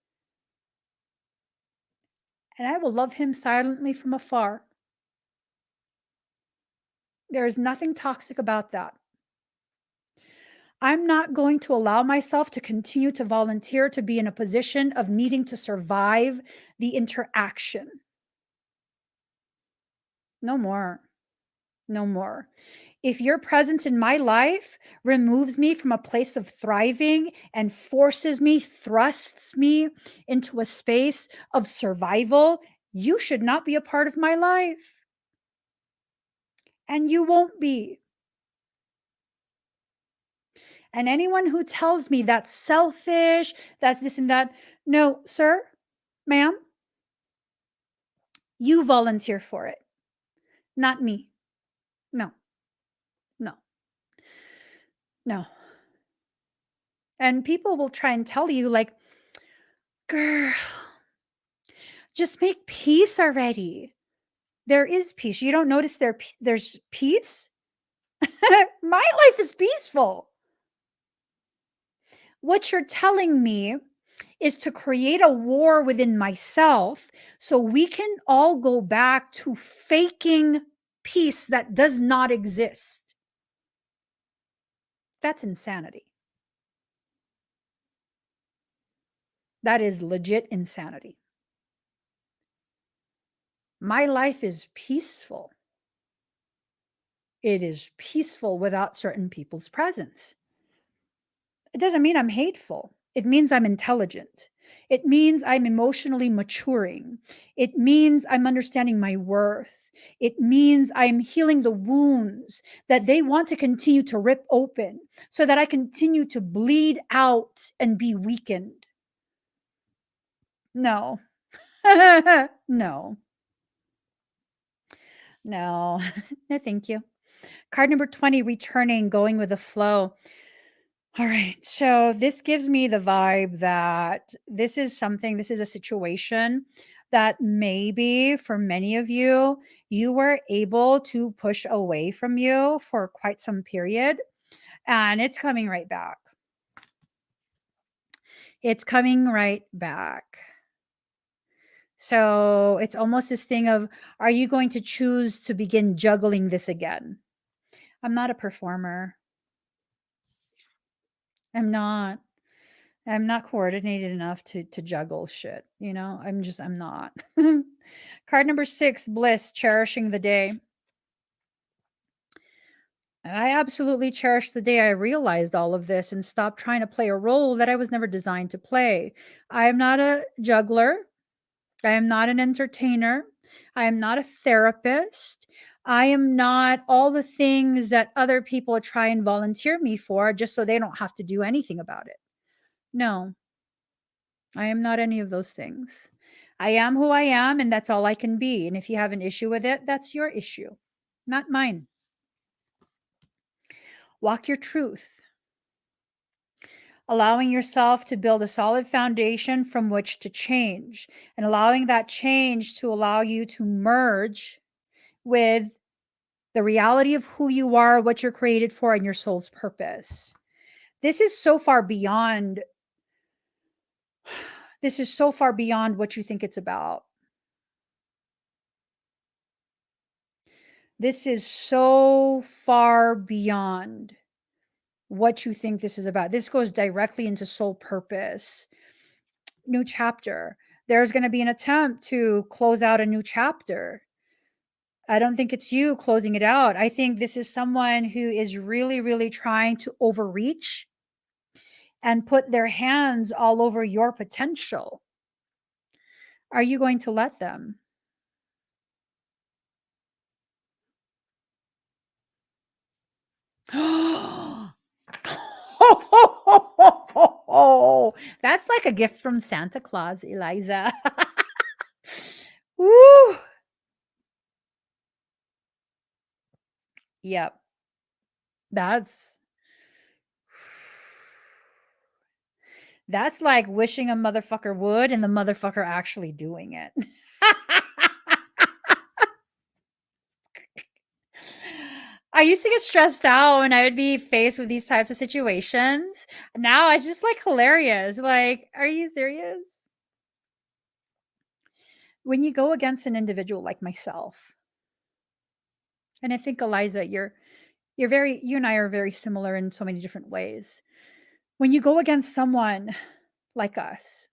And I will love him silently from afar. There is nothing toxic about that. I'm not going to allow myself to continue to volunteer to be in a position of needing to survive the interaction. No more. No more. If your presence in my life removes me from a place of thriving and forces me, thrusts me into a space of survival, you should not be a part of my life. And you won't be. And anyone who tells me that's selfish, that's this and that, no, sir, ma'am, you volunteer for it, not me. No, no, no. And people will try and tell you, like, girl, just make peace already. There is peace. You don't notice there's peace? My life is peaceful. What you're telling me is to create a war within myself so we can all go back to faking peace that does not exist. That's insanity. That is legit insanity. My life is peaceful. It is peaceful without certain people's presence. It doesn't mean I'm hateful. It means I'm intelligent. It means I'm emotionally maturing. It means I'm understanding my worth. It means I'm healing the wounds that they want to continue to rip open so that I continue to bleed out and be weakened. No. No. No. No, thank you. Card number 20, returning, going with the flow. All right. So this gives me the vibe that this is a situation that maybe for many of you, you were able to push away from you for quite some period, and it's coming right back. It's coming right back. So it's almost this thing of, are you going to choose to begin juggling this again? I'm not a performer. I'm not. I'm not coordinated enough to juggle shit, you know? I'm not. Card number 6, bliss, cherishing the day. I absolutely cherished the day I realized all of this and stopped trying to play a role that I was never designed to play. I am not a juggler. I am not an entertainer. I am not a therapist. I am not all the things that other people try and volunteer me for just so they don't have to do anything about it. No, I am not any of those things. I am who I am, and that's all I can be. And if you have an issue with it, that's your issue, not mine. Walk your truth, allowing yourself to build a solid foundation from which to change, and allowing that change to allow you to merge with the reality of who you are, what you're created for, and your soul's purpose. This is so far beyond this is so far beyond what you think it's about. This is so far beyond what you think this is about. This goes directly into soul purpose. New chapter. There's going to be an attempt to close out a new chapter. I don't think it's you closing it out. I think this is someone who is really, really trying to overreach and put their hands all over your potential. Are you going to let them? Oh, that's like a gift from Santa Claus, Eliza. Woo. Yep. That's like wishing a motherfucker would and the motherfucker actually doing it. I used to get stressed out when I would be faced with these types of situations. Now it's just like hilarious. Like, are you serious? When you go against an individual like myself, and I think Eliza, you and I are very similar in so many different ways. When you go against someone like us,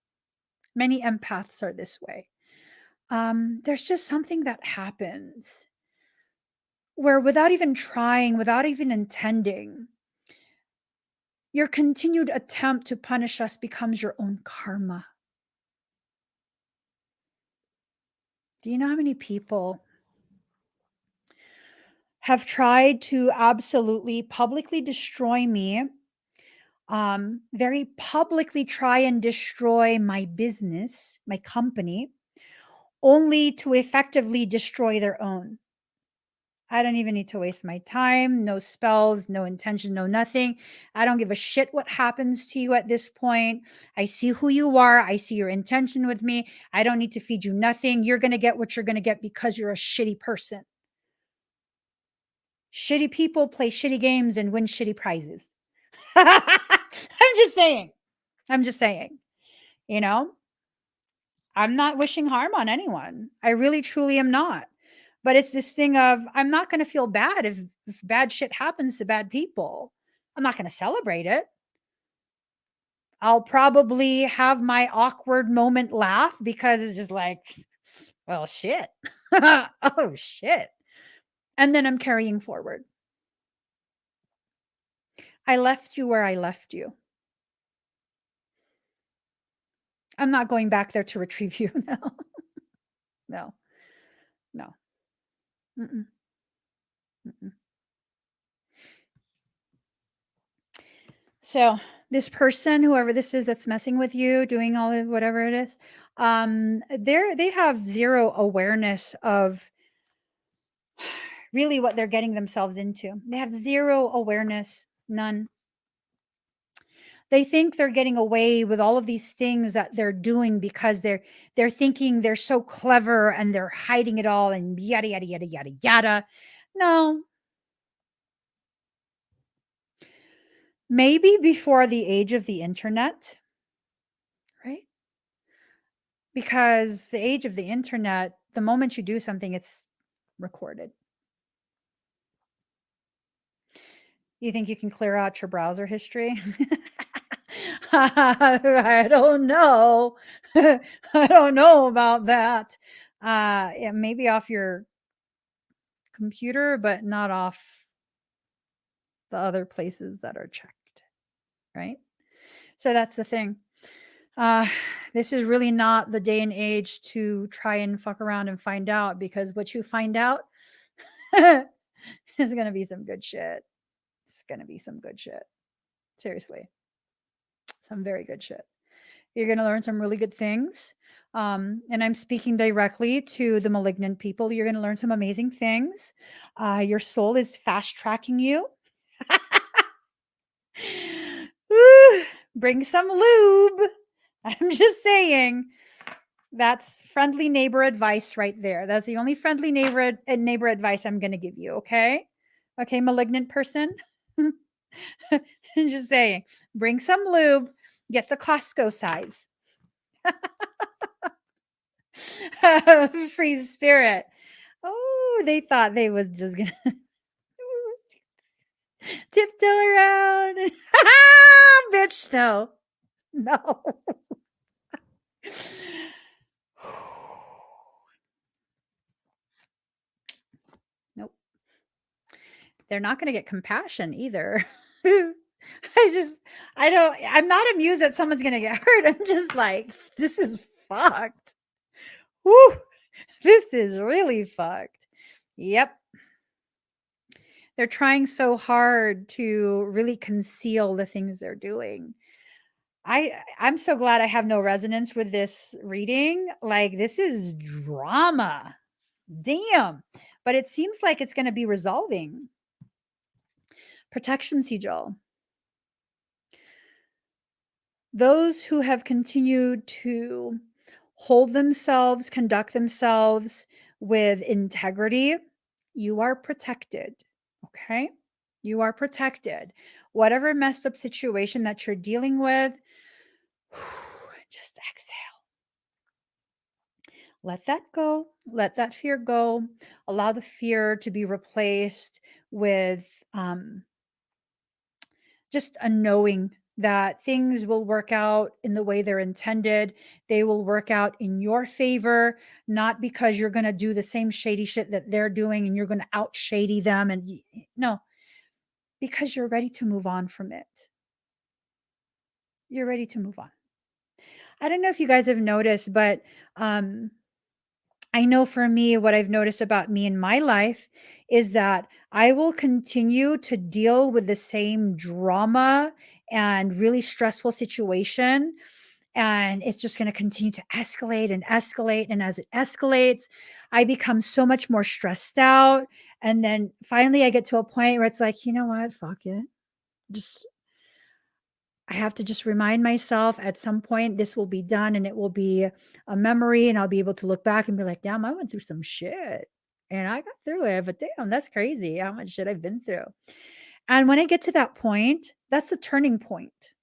many empaths are this way. There's just something that happens where without even trying, without even intending, your continued attempt to punish us becomes your own karma. Do you know how many people have tried to absolutely publicly destroy me? Very publicly try and destroy my business, my company, only to effectively destroy their own. I don't even need to waste my time. No spells, no intention, no nothing. I don't give a shit what happens to you at this point. I see who you are. I see your intention with me. I don't need to feed you nothing. You're going to get what you're going to get because you're a shitty person. Shitty people play shitty games and win shitty prizes. I'm just saying. I'm just saying. You know, I'm not wishing harm on anyone. I really, truly am not. But it's this thing of I'm not going to feel bad if bad shit happens to bad people. I'm not going to celebrate it. I'll probably have my awkward moment laugh because it's just like, well, shit. Oh, shit. And then I'm carrying forward. I left you where I left you. I'm not going back there to retrieve you now. No, no. Mm-mm, mm-mm. So this person, whoever this is that's messing with you, doing all of whatever it is, they have zero awareness of really what they're getting themselves into. They have zero awareness, none. They think they're getting away with all of these things that they're doing because they're thinking they're so clever and they're hiding it all and yada yada yada yada yada. No, maybe before the age of the internet, right? Because the age of the internet, the moment you do something, it's recorded. You think you can clear out your browser history? I don't know. I don't know about that. Yeah, maybe off your computer, but not off the other places that are checked, right? So that's the thing. Uh, this is really not the day and age to try and fuck around and find out because what you find out is going to be some good shit. It's going to be some good shit. Seriously. Some very good shit. You're going to learn some really good things. And I'm speaking directly to the malignant people. You're going to learn some amazing things. Your soul is fast tracking you. Woo, bring some lube. I'm just saying. That's friendly neighbor advice right there. That's the only friendly neighbor advice I'm going to give you. Okay. Okay, malignant person. I'm just saying, bring some lube, get the Costco size. Free spirit. Oh, they thought they was just gonna tiptoe around. Bitch, no. No. Nope. They're not gonna get compassion either. I'm not amused that someone's gonna get hurt. I'm just like, this is fucked. Woo, this is really fucked. Yep. They're trying so hard to really conceal the things they're doing. I'm so glad I have no resonance with this reading. Like, this is drama. Damn. But it seems like it's going to be resolving. Protection sigil. Those who have continued to hold themselves, conduct themselves with integrity, you are protected. Okay? You are protected. Whatever messed up situation that you're dealing with, just exhale. Let that go. Let that fear go. Allow the fear to be replaced with just a knowing that things will work out in the way they're intended. They will work out in your favor, not because you're going to do the same shady shit that they're doing and you're going to out shady them. And no, because you're ready to move on from it. You're ready to move on. I don't know if you guys have noticed, but I know for me, what I've noticed about me in my life is that I will continue to deal with the same drama and really stressful situation. And it's just going to continue to escalate and escalate. And as it escalates, I become so much more stressed out. And then finally, I get to a point where it's like, you know what? Fuck it. I have to just remind myself at some point this will be done and it will be a memory and I'll be able to look back and be like, damn, I went through some shit and I got through it. But damn, that's crazy how much shit I've been through. And when I get to that point, that's the turning point.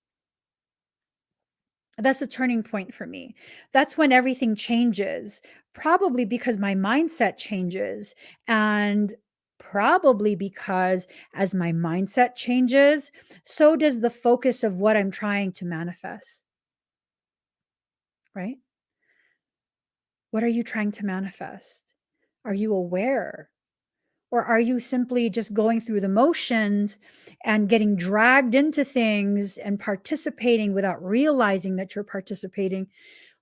That's a turning point for me. That's when everything changes, probably because my mindset changes. And probably because as my mindset changes, so does the focus of what I'm trying to manifest. Right? What are you trying to manifest? Are you aware? Or are you simply just going through the motions and getting dragged into things and participating without realizing that you're participating?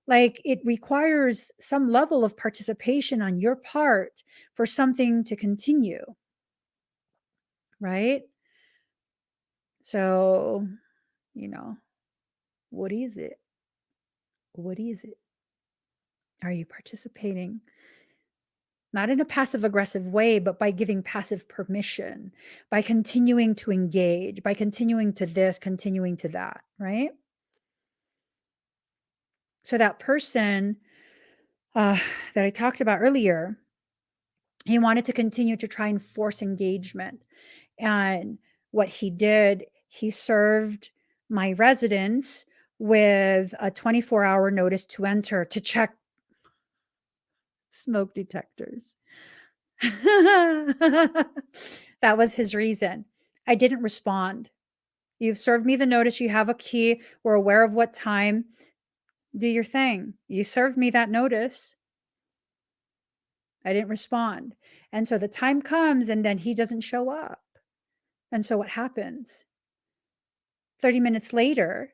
Like, it requires some level of participation on your part for something to continue, right? So, what is it? What is it? Are you participating? Not in a passive aggressive way, but by giving passive permission, by continuing to engage, by continuing to this, continuing to that, right? So that person that I talked about earlier, he wanted to continue to try and force engagement. And what he did, he served my residence with a 24-hour notice to enter to check smoke detectors. That was his reason. I didn't respond. You've served me the notice. You have a key. We're aware of what time. Do your thing. You served me that notice. I didn't respond. And so the time comes and then he doesn't show up. And so what happens? 30 minutes later,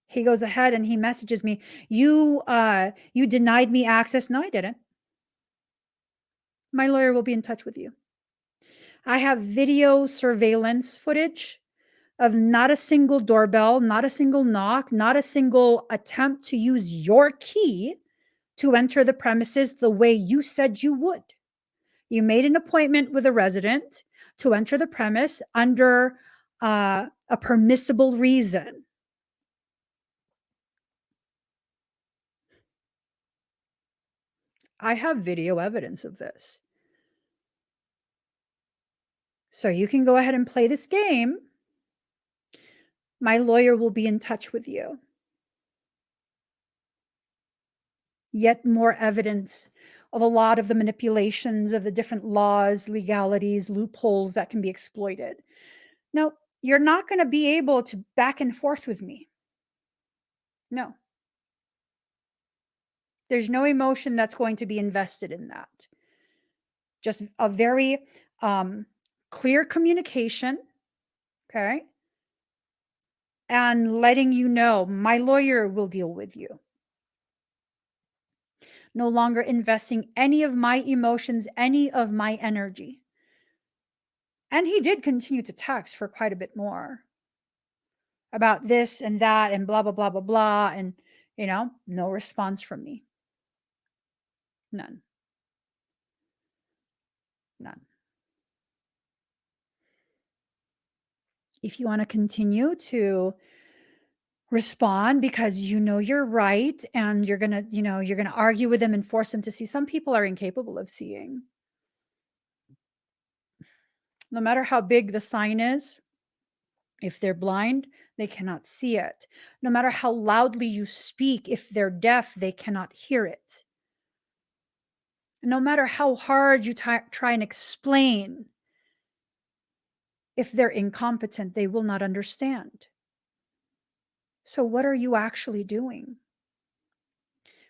he goes ahead and he messages me, you denied me access. No, I didn't. My lawyer will be in touch with you. I have video surveillance footage of not a single doorbell, not a single knock, not a single attempt to use your key to enter the premises the way you said you would. You made an appointment with a resident to enter the premise under a permissible reason. I have video evidence of this. So you can go ahead and play this game. My lawyer will be in touch with you. Yet more evidence of a lot of the manipulations of the different laws, legalities, loopholes that can be exploited. No, you're not going to be able to back and forth with me. No. There's no emotion that's going to be invested in that. Just a very clear communication, okay? And letting you know my lawyer will deal with you. No longer investing any of my emotions, any of my energy. And he did continue to text for quite a bit more about this and that and blah, blah, blah, blah, blah. And, no response from me. None. None. If you want to continue to respond because you're right and you're going to argue with them and force them to see, some people are incapable of seeing. No matter how big the sign is, if they're blind, they cannot see it. No matter how loudly you speak, if they're deaf, they cannot hear it. No matter how hard you try and explain, if they're incompetent, they will not understand. So what are you actually doing?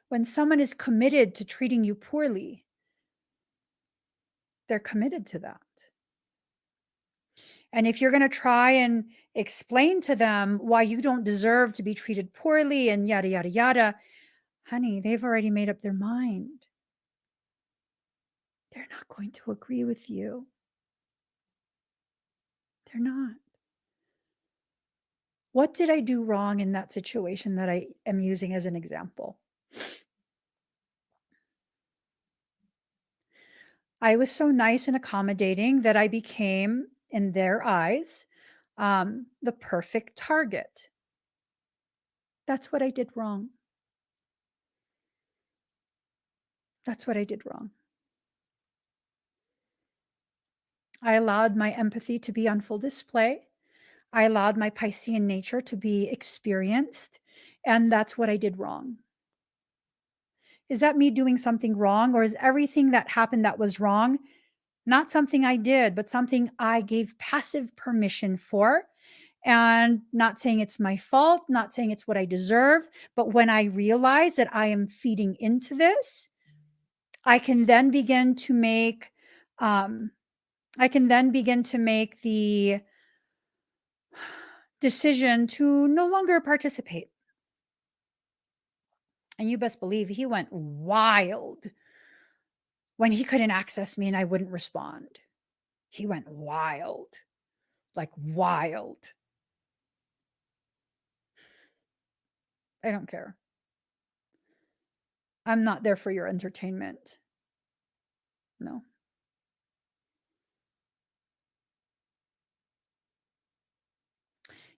When someone is committed to treating you poorly, they're committed to that. And if you're going to try and explain to them why you don't deserve to be treated poorly and yada, yada, yada, honey, they've already made up their mind. They're not going to agree with you. They're not. What did I do wrong in that situation that I am using as an example? I was so nice and accommodating that I became, in their eyes, the perfect target. That's what I did wrong. That's what I did wrong. I allowed my empathy to be on full display. I allowed my Piscean nature to be experienced, and that's what I did wrong. Is that me doing something wrong, or is everything that happened that was wrong not something I did, but something I gave passive permission for? And not saying it's my fault, not saying it's what I deserve, but when I realize that I am feeding into this, I can then begin to make the decision to no longer participate. And you best believe he went wild when he couldn't access me and I wouldn't respond. He went wild, like wild. I don't care. I'm not there for your entertainment. No.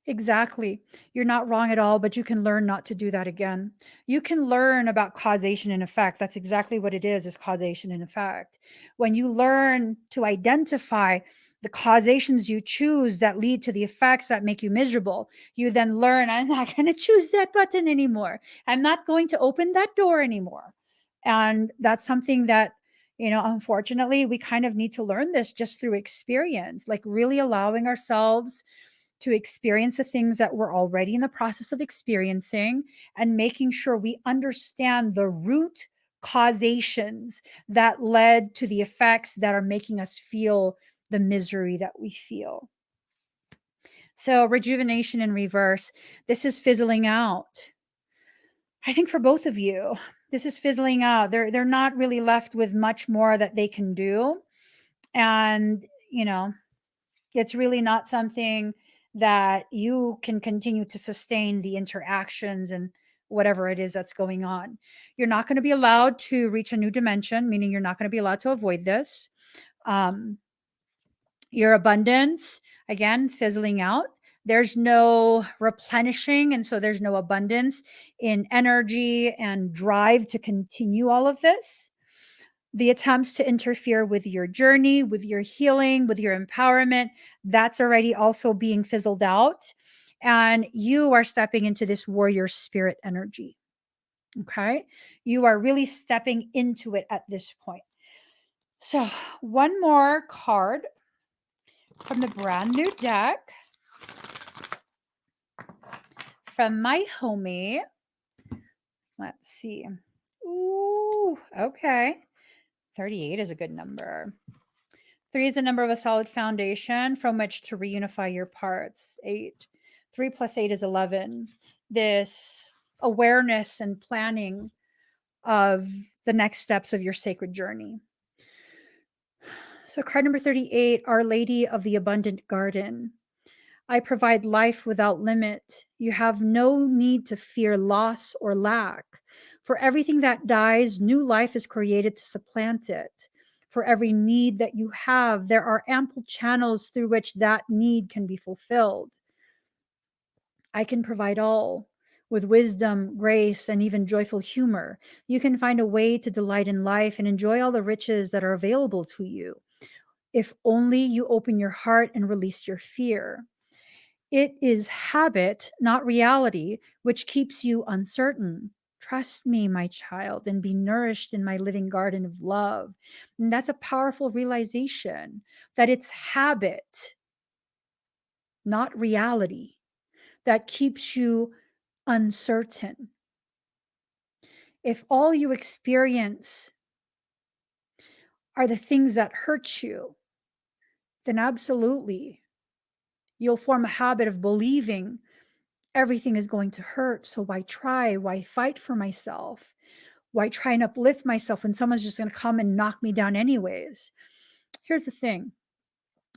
Exactly. You're not wrong at all, but you can learn not to do that again. You can learn about causation and effect. That's exactly what it is causation and effect. When you learn to identify the causations you choose that lead to the effects that make you miserable, you then learn, I'm not going to choose that button anymore. I'm not going to open that door anymore. And that's something that, unfortunately, we kind of need to learn this just through experience, like really allowing ourselves to experience the things that we're already in the process of experiencing and making sure we understand the root causations that led to the effects that are making us feel the misery that we feel. So, rejuvenation in reverse, this is fizzling out. I think for both of you, this is fizzling out. They're not really left with much more that they can do. And, it's really not something that you can continue to sustain the interactions and whatever it is that's going on. You're not going to be allowed to reach a new dimension, meaning you're not going to be allowed to avoid this. Um, your abundance, again, fizzling out. There's no replenishing. And so there's no abundance in energy and drive to continue all of this. The attempts to interfere with your journey, with your healing, with your empowerment, that's already also being fizzled out. And you are stepping into this warrior spirit energy. Okay. You are really stepping into it at this point. So, one more card from the brand new deck from my homie. Let's see. Ooh, okay. 38 is a good number. 3 is a number of a solid foundation from which to reunify your parts. 8. 3 plus 8 is 11. This awareness and planning of the next steps of your sacred journey. So, card number 38, Our Lady of the Abundant Garden. I provide life without limit. You have no need to fear loss or lack. For everything that dies, new life is created to supplant it. For every need that you have, there are ample channels through which that need can be fulfilled. I can provide all. With wisdom, grace, and even joyful humor, you can find a way to delight in life and enjoy all the riches that are available to you. If only you open your heart and release your fear. It is habit, not reality, which keeps you uncertain. Trust me, my child, and be nourished in my living garden of love. And that's a powerful realization that it's habit, not reality, that keeps you uncertain. If all you experience are the things that hurt you, then absolutely you'll form a habit of believing everything is going to hurt. So why try? Why fight for myself? Why try and uplift myself when someone's just going to come and knock me down anyways? Here's the thing.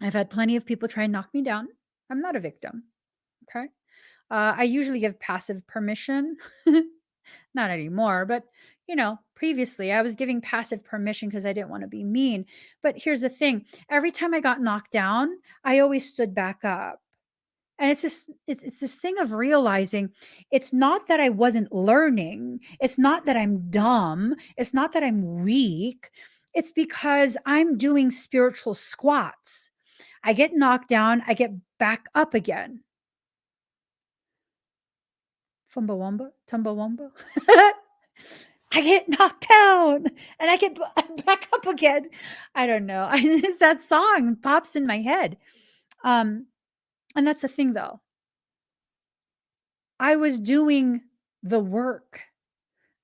I've had plenty of people try and knock me down. I'm not a victim. Okay. I usually give passive permission. Not anymore, but previously I was giving passive permission because I didn't want to be mean. But here's the thing. Every time I got knocked down, I always stood back up. And it's this thing of realizing it's not that I wasn't learning. It's not that I'm dumb. It's not that I'm weak. It's because I'm doing spiritual squats. I get knocked down, I get back up again. Fumbawamba, tumbawamba. I get knocked down and I get back up again. I don't know. It's that song pops in my head. And that's the thing though. I was doing the work.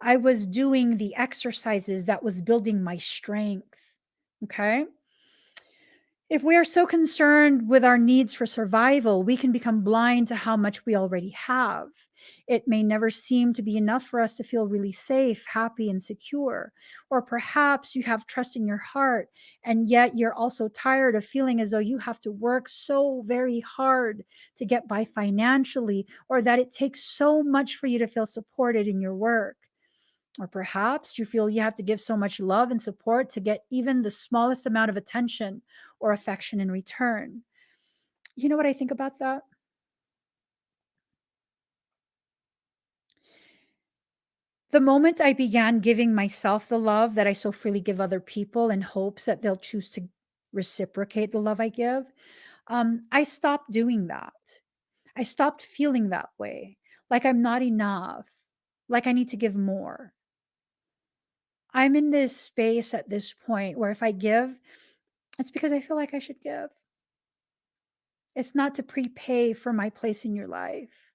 I was doing the exercises that was building my strength. Okay. If we are so concerned with our needs for survival, we can become blind to how much we already have. It may never seem to be enough for us to feel really safe, happy, and secure. Or perhaps you have trust in your heart, and yet you're also tired of feeling as though you have to work so very hard to get by financially, or that it takes so much for you to feel supported in your work. Or perhaps you feel you have to give so much love and support to get even the smallest amount of attention or affection in return. You know what I think about that? The moment I began giving myself the love that I so freely give other people in hopes that they'll choose to reciprocate the love I give, I stopped doing that. I stopped feeling that way, like I'm not enough, like I need to give more. I'm in this space at this point where if I give, it's because I feel like I should give. It's not to prepay for my place in your life.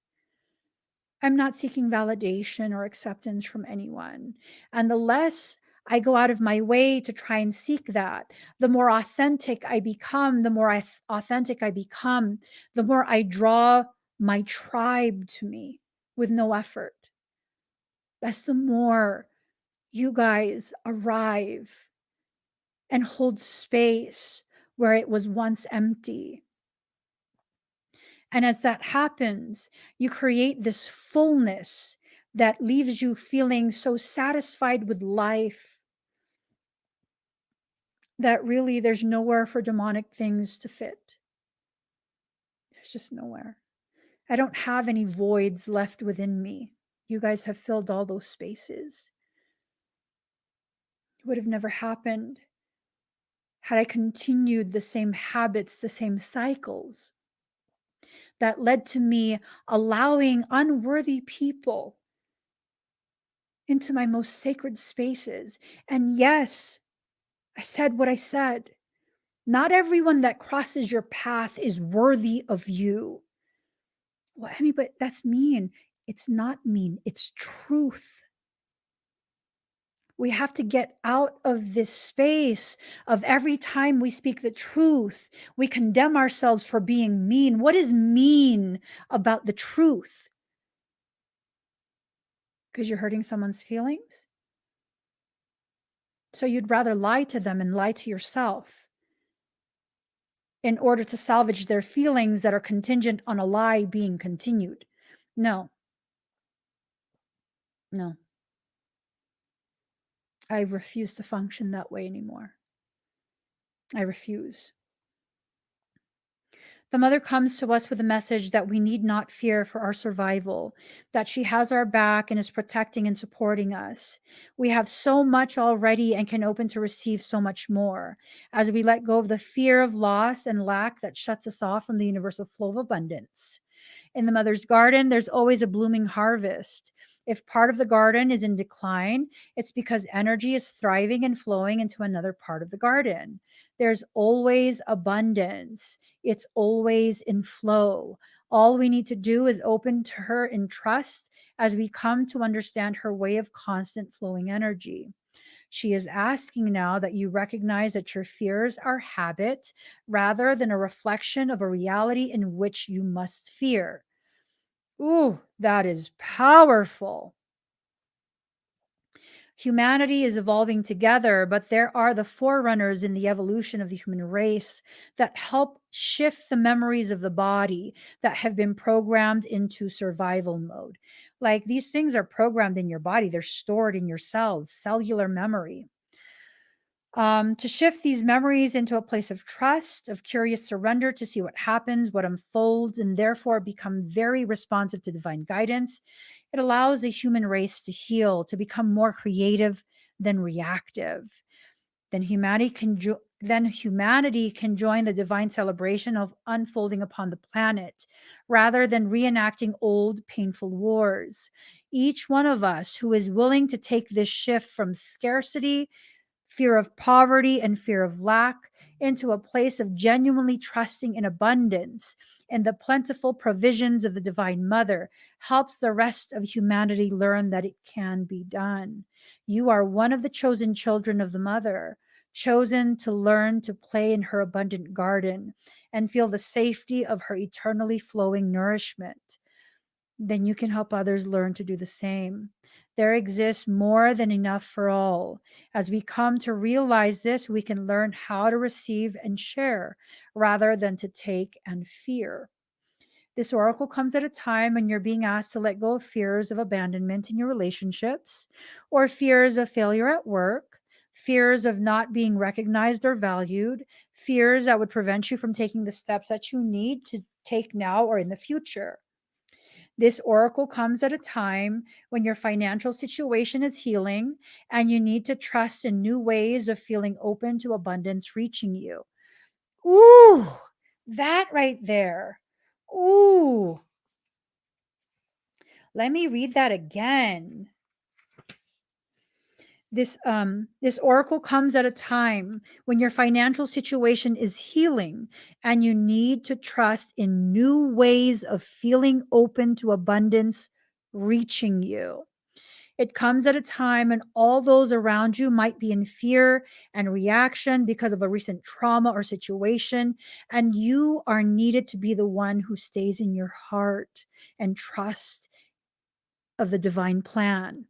I'm not seeking validation or acceptance from anyone. And the less I go out of my way to try and seek that, the more authentic I become, the more authentic I become, the more I draw my tribe to me with no effort. That's the more you guys arrive and hold space where it was once empty. And as that happens, you create this fullness that leaves you feeling so satisfied with life that really there's nowhere for demonic things to fit. There's just nowhere. I don't have any voids left within me. You guys have filled all those spaces. It would have never happened had I continued the same habits, the same cycles that led to me allowing unworthy people into my most sacred spaces. And yes, I said what I said. Not everyone that crosses your path is worthy of you. Well, I mean, but that's mean. It's not mean, it's truth. We have to get out of this space of every time we speak the truth, we condemn ourselves for being mean. What is mean about the truth? Because you're hurting someone's feelings? So you'd rather lie to them and lie to yourself in order to salvage their feelings that are contingent on a lie being continued. No, no. I refuse to function that way anymore. I refuse. The mother comes to us with a message that we need not fear for our survival, that she has our back and is protecting and supporting us. We have so much already and can open to receive so much more as we let go of the fear of loss and lack that shuts us off from the universal flow of abundance. In the mother's garden, there's always a blooming harvest. If part of the garden is in decline, it's because energy is thriving and flowing into another part of the garden. There's always abundance, it's always in flow. All we need to do is open to her in trust as we come to understand her way of constant flowing energy. She is asking now that you recognize that your fears are habit rather than a reflection of a reality in which you must fear. Ooh, that is powerful. Humanity is evolving together, but there are the forerunners in the evolution of the human race that help shift the memories of the body that have been programmed into survival mode. Like these things are programmed in your body, they're stored in your cells, cellular memory. To shift these memories into a place of trust, of curious surrender to see what happens, what unfolds, and therefore become very responsive to divine guidance. It allows the human race to heal, to become more creative than reactive. Then humanity can join the divine celebration of unfolding upon the planet rather than reenacting old painful wars. Each one of us who is willing to take this shift from scarcity, fear of poverty, and fear of lack into a place of genuinely trusting in abundance and the plentiful provisions of the Divine Mother helps the rest of humanity learn that it can be done. You are one of the chosen children of the Mother, chosen to learn to play in her abundant garden and feel the safety of her eternally flowing nourishment. Then you can help others learn to do the same. There exists more than enough for all. As we come to realize this, we can learn how to receive and share rather than to take and fear. This oracle comes at a time when you're being asked to let go of fears of abandonment in your relationships, or fears of failure at work, fears of not being recognized or valued, fears that would prevent you from taking the steps that you need to take now or in the future. This oracle comes at a time when your financial situation is healing and you need to trust in new ways of feeling open to abundance reaching you. Ooh, that right there. Ooh, let me read that again. This oracle comes at a time when your financial situation is healing and you need to trust in new ways of feeling open to abundance reaching you. It comes at a time when all those around you might be in fear and reaction because of a recent trauma or situation, and you are needed to be the one who stays in your heart and trust of the divine plan.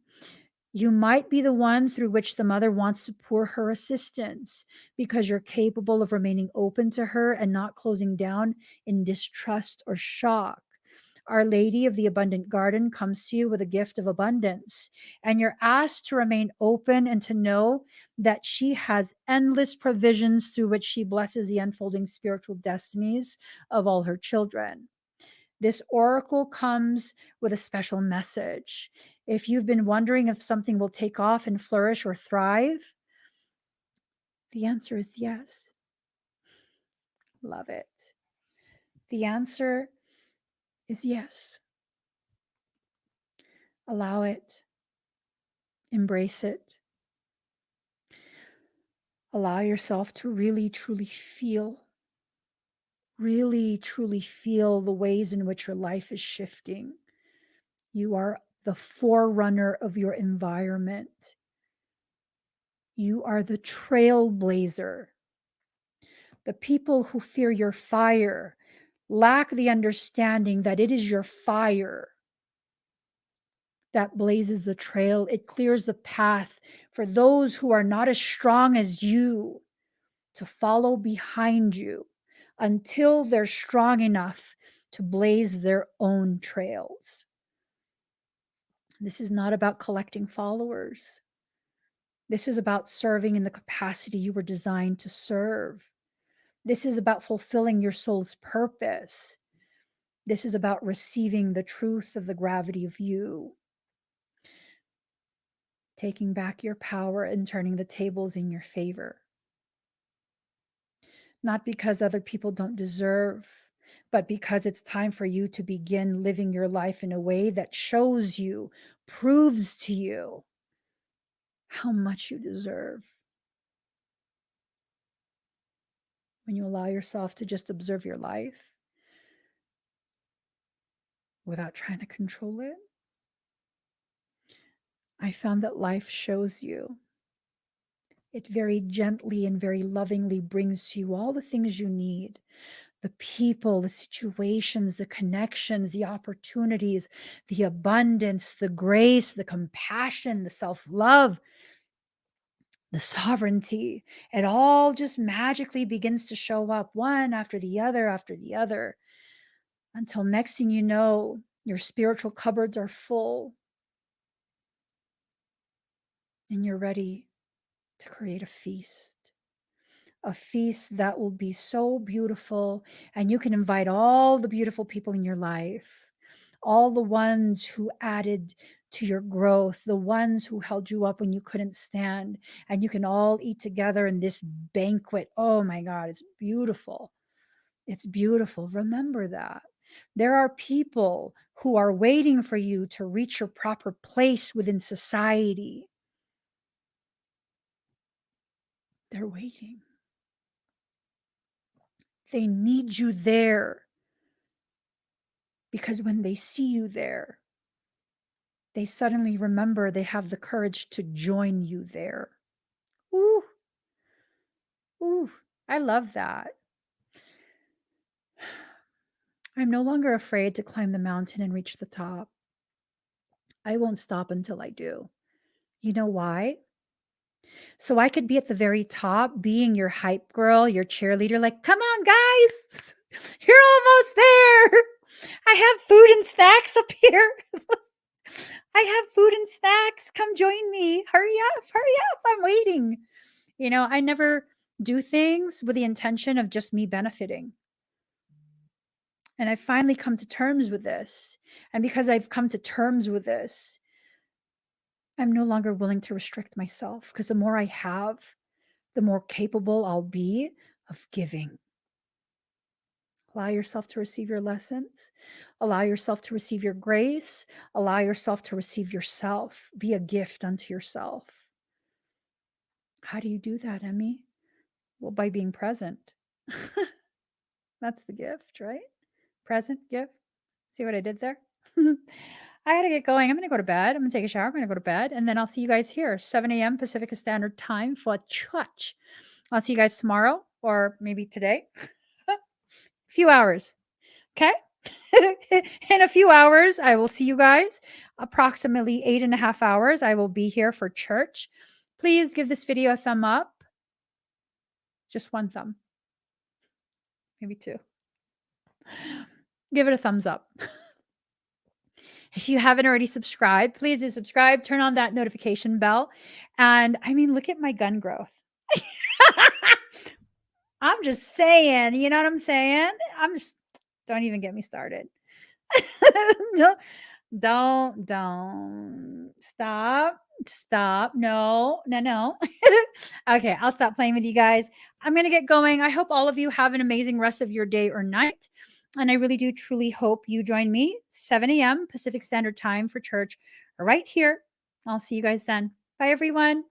You might be the one through which the mother wants to pour her assistance because you're capable of remaining open to her and not closing down in distrust or shock. Our Lady of the Abundant Garden comes to you with a gift of abundance, and you're asked to remain open and to know that she has endless provisions through which she blesses the unfolding spiritual destinies of all her children. This oracle comes with a special message. If you've been wondering if something will take off and flourish or thrive, the answer is yes. Love it. The answer is yes. Allow it. Embrace it. Allow yourself to really, truly feel the ways in which your life is shifting. You are the forerunner of your environment. You are the trailblazer. The people who fear your fire lack the understanding that it is your fire that blazes the trail. It clears the path for those who are not as strong as you to follow behind you until they're strong enough to blaze their own trails. This is not about collecting followers. This is about serving in the capacity you were designed to serve. This is about fulfilling your soul's purpose. This is about receiving the truth of the gravity of you, taking back your power and turning the tables in your favor. Not because other people don't deserve, but because it's time for you to begin living your life in a way that shows you, proves to you how much you deserve. When you allow yourself to just observe your life without trying to control it, I found that life shows you. It very gently and very lovingly brings to you all the things you need: the people, the situations, the connections, the opportunities, the abundance, the grace, the compassion, the self-love, the sovereignty. It all just magically begins to show up one after the other, until next thing you know, your spiritual cupboards are full and you're ready to create a feast. A feast that will be so beautiful, and you can invite all the beautiful people in your life, all the ones who added to your growth, the ones who held you up when you couldn't stand, and you can all eat together in this banquet. Oh my God, it's beautiful. It's beautiful. Remember that. There are people who are waiting for you to reach your proper place within society. They're waiting. They need you there, because when they see you there, they suddenly remember they have the courage to join you there. Ooh, ooh, I love that. I'm no longer afraid to climb the mountain and reach the top. I won't stop until I do. You know why? So I could be at the very top, being your hype girl, your cheerleader, like, come on, guys, you're almost there. I have food and snacks up here. I have food and snacks. Come join me. Hurry up, hurry up. I'm waiting. I never do things with the intention of just me benefiting. And I've finally come to terms with this. And because I've come to terms with this, I'm no longer willing to restrict myself, because the more I have, the more capable I'll be of giving. Allow yourself to receive your lessons. Allow yourself to receive your grace. Allow yourself to receive yourself. Be a gift unto yourself. How do you do that, Emmy? Well, by being present. That's the gift, right? Present, gift. See what I did there? I gotta get going. I'm gonna go to bed. I'm gonna take a shower. I'm gonna go to bed. And then I'll see you guys here, 7 a.m. Pacific Standard Time for church. I'll see you guys tomorrow, or maybe today. A few hours. Okay? In a few hours, I will see you guys. Approximately 8.5 hours, I will be here for church. Please give this video a thumb up. Just one thumb, maybe two. Give it a thumbs up. If you haven't already subscribed, please do subscribe. Turn on that notification bell. And I mean, look at my gun growth. I'm just saying, you know what I'm saying? Don't even get me started. Don't stop. No. Okay, I'll stop playing with you guys. I'm going to get going. I hope all of you have an amazing rest of your day or night. And I really do truly hope you join me 7 a.m. Pacific Standard Time for church right here. I'll see you guys then. Bye, everyone.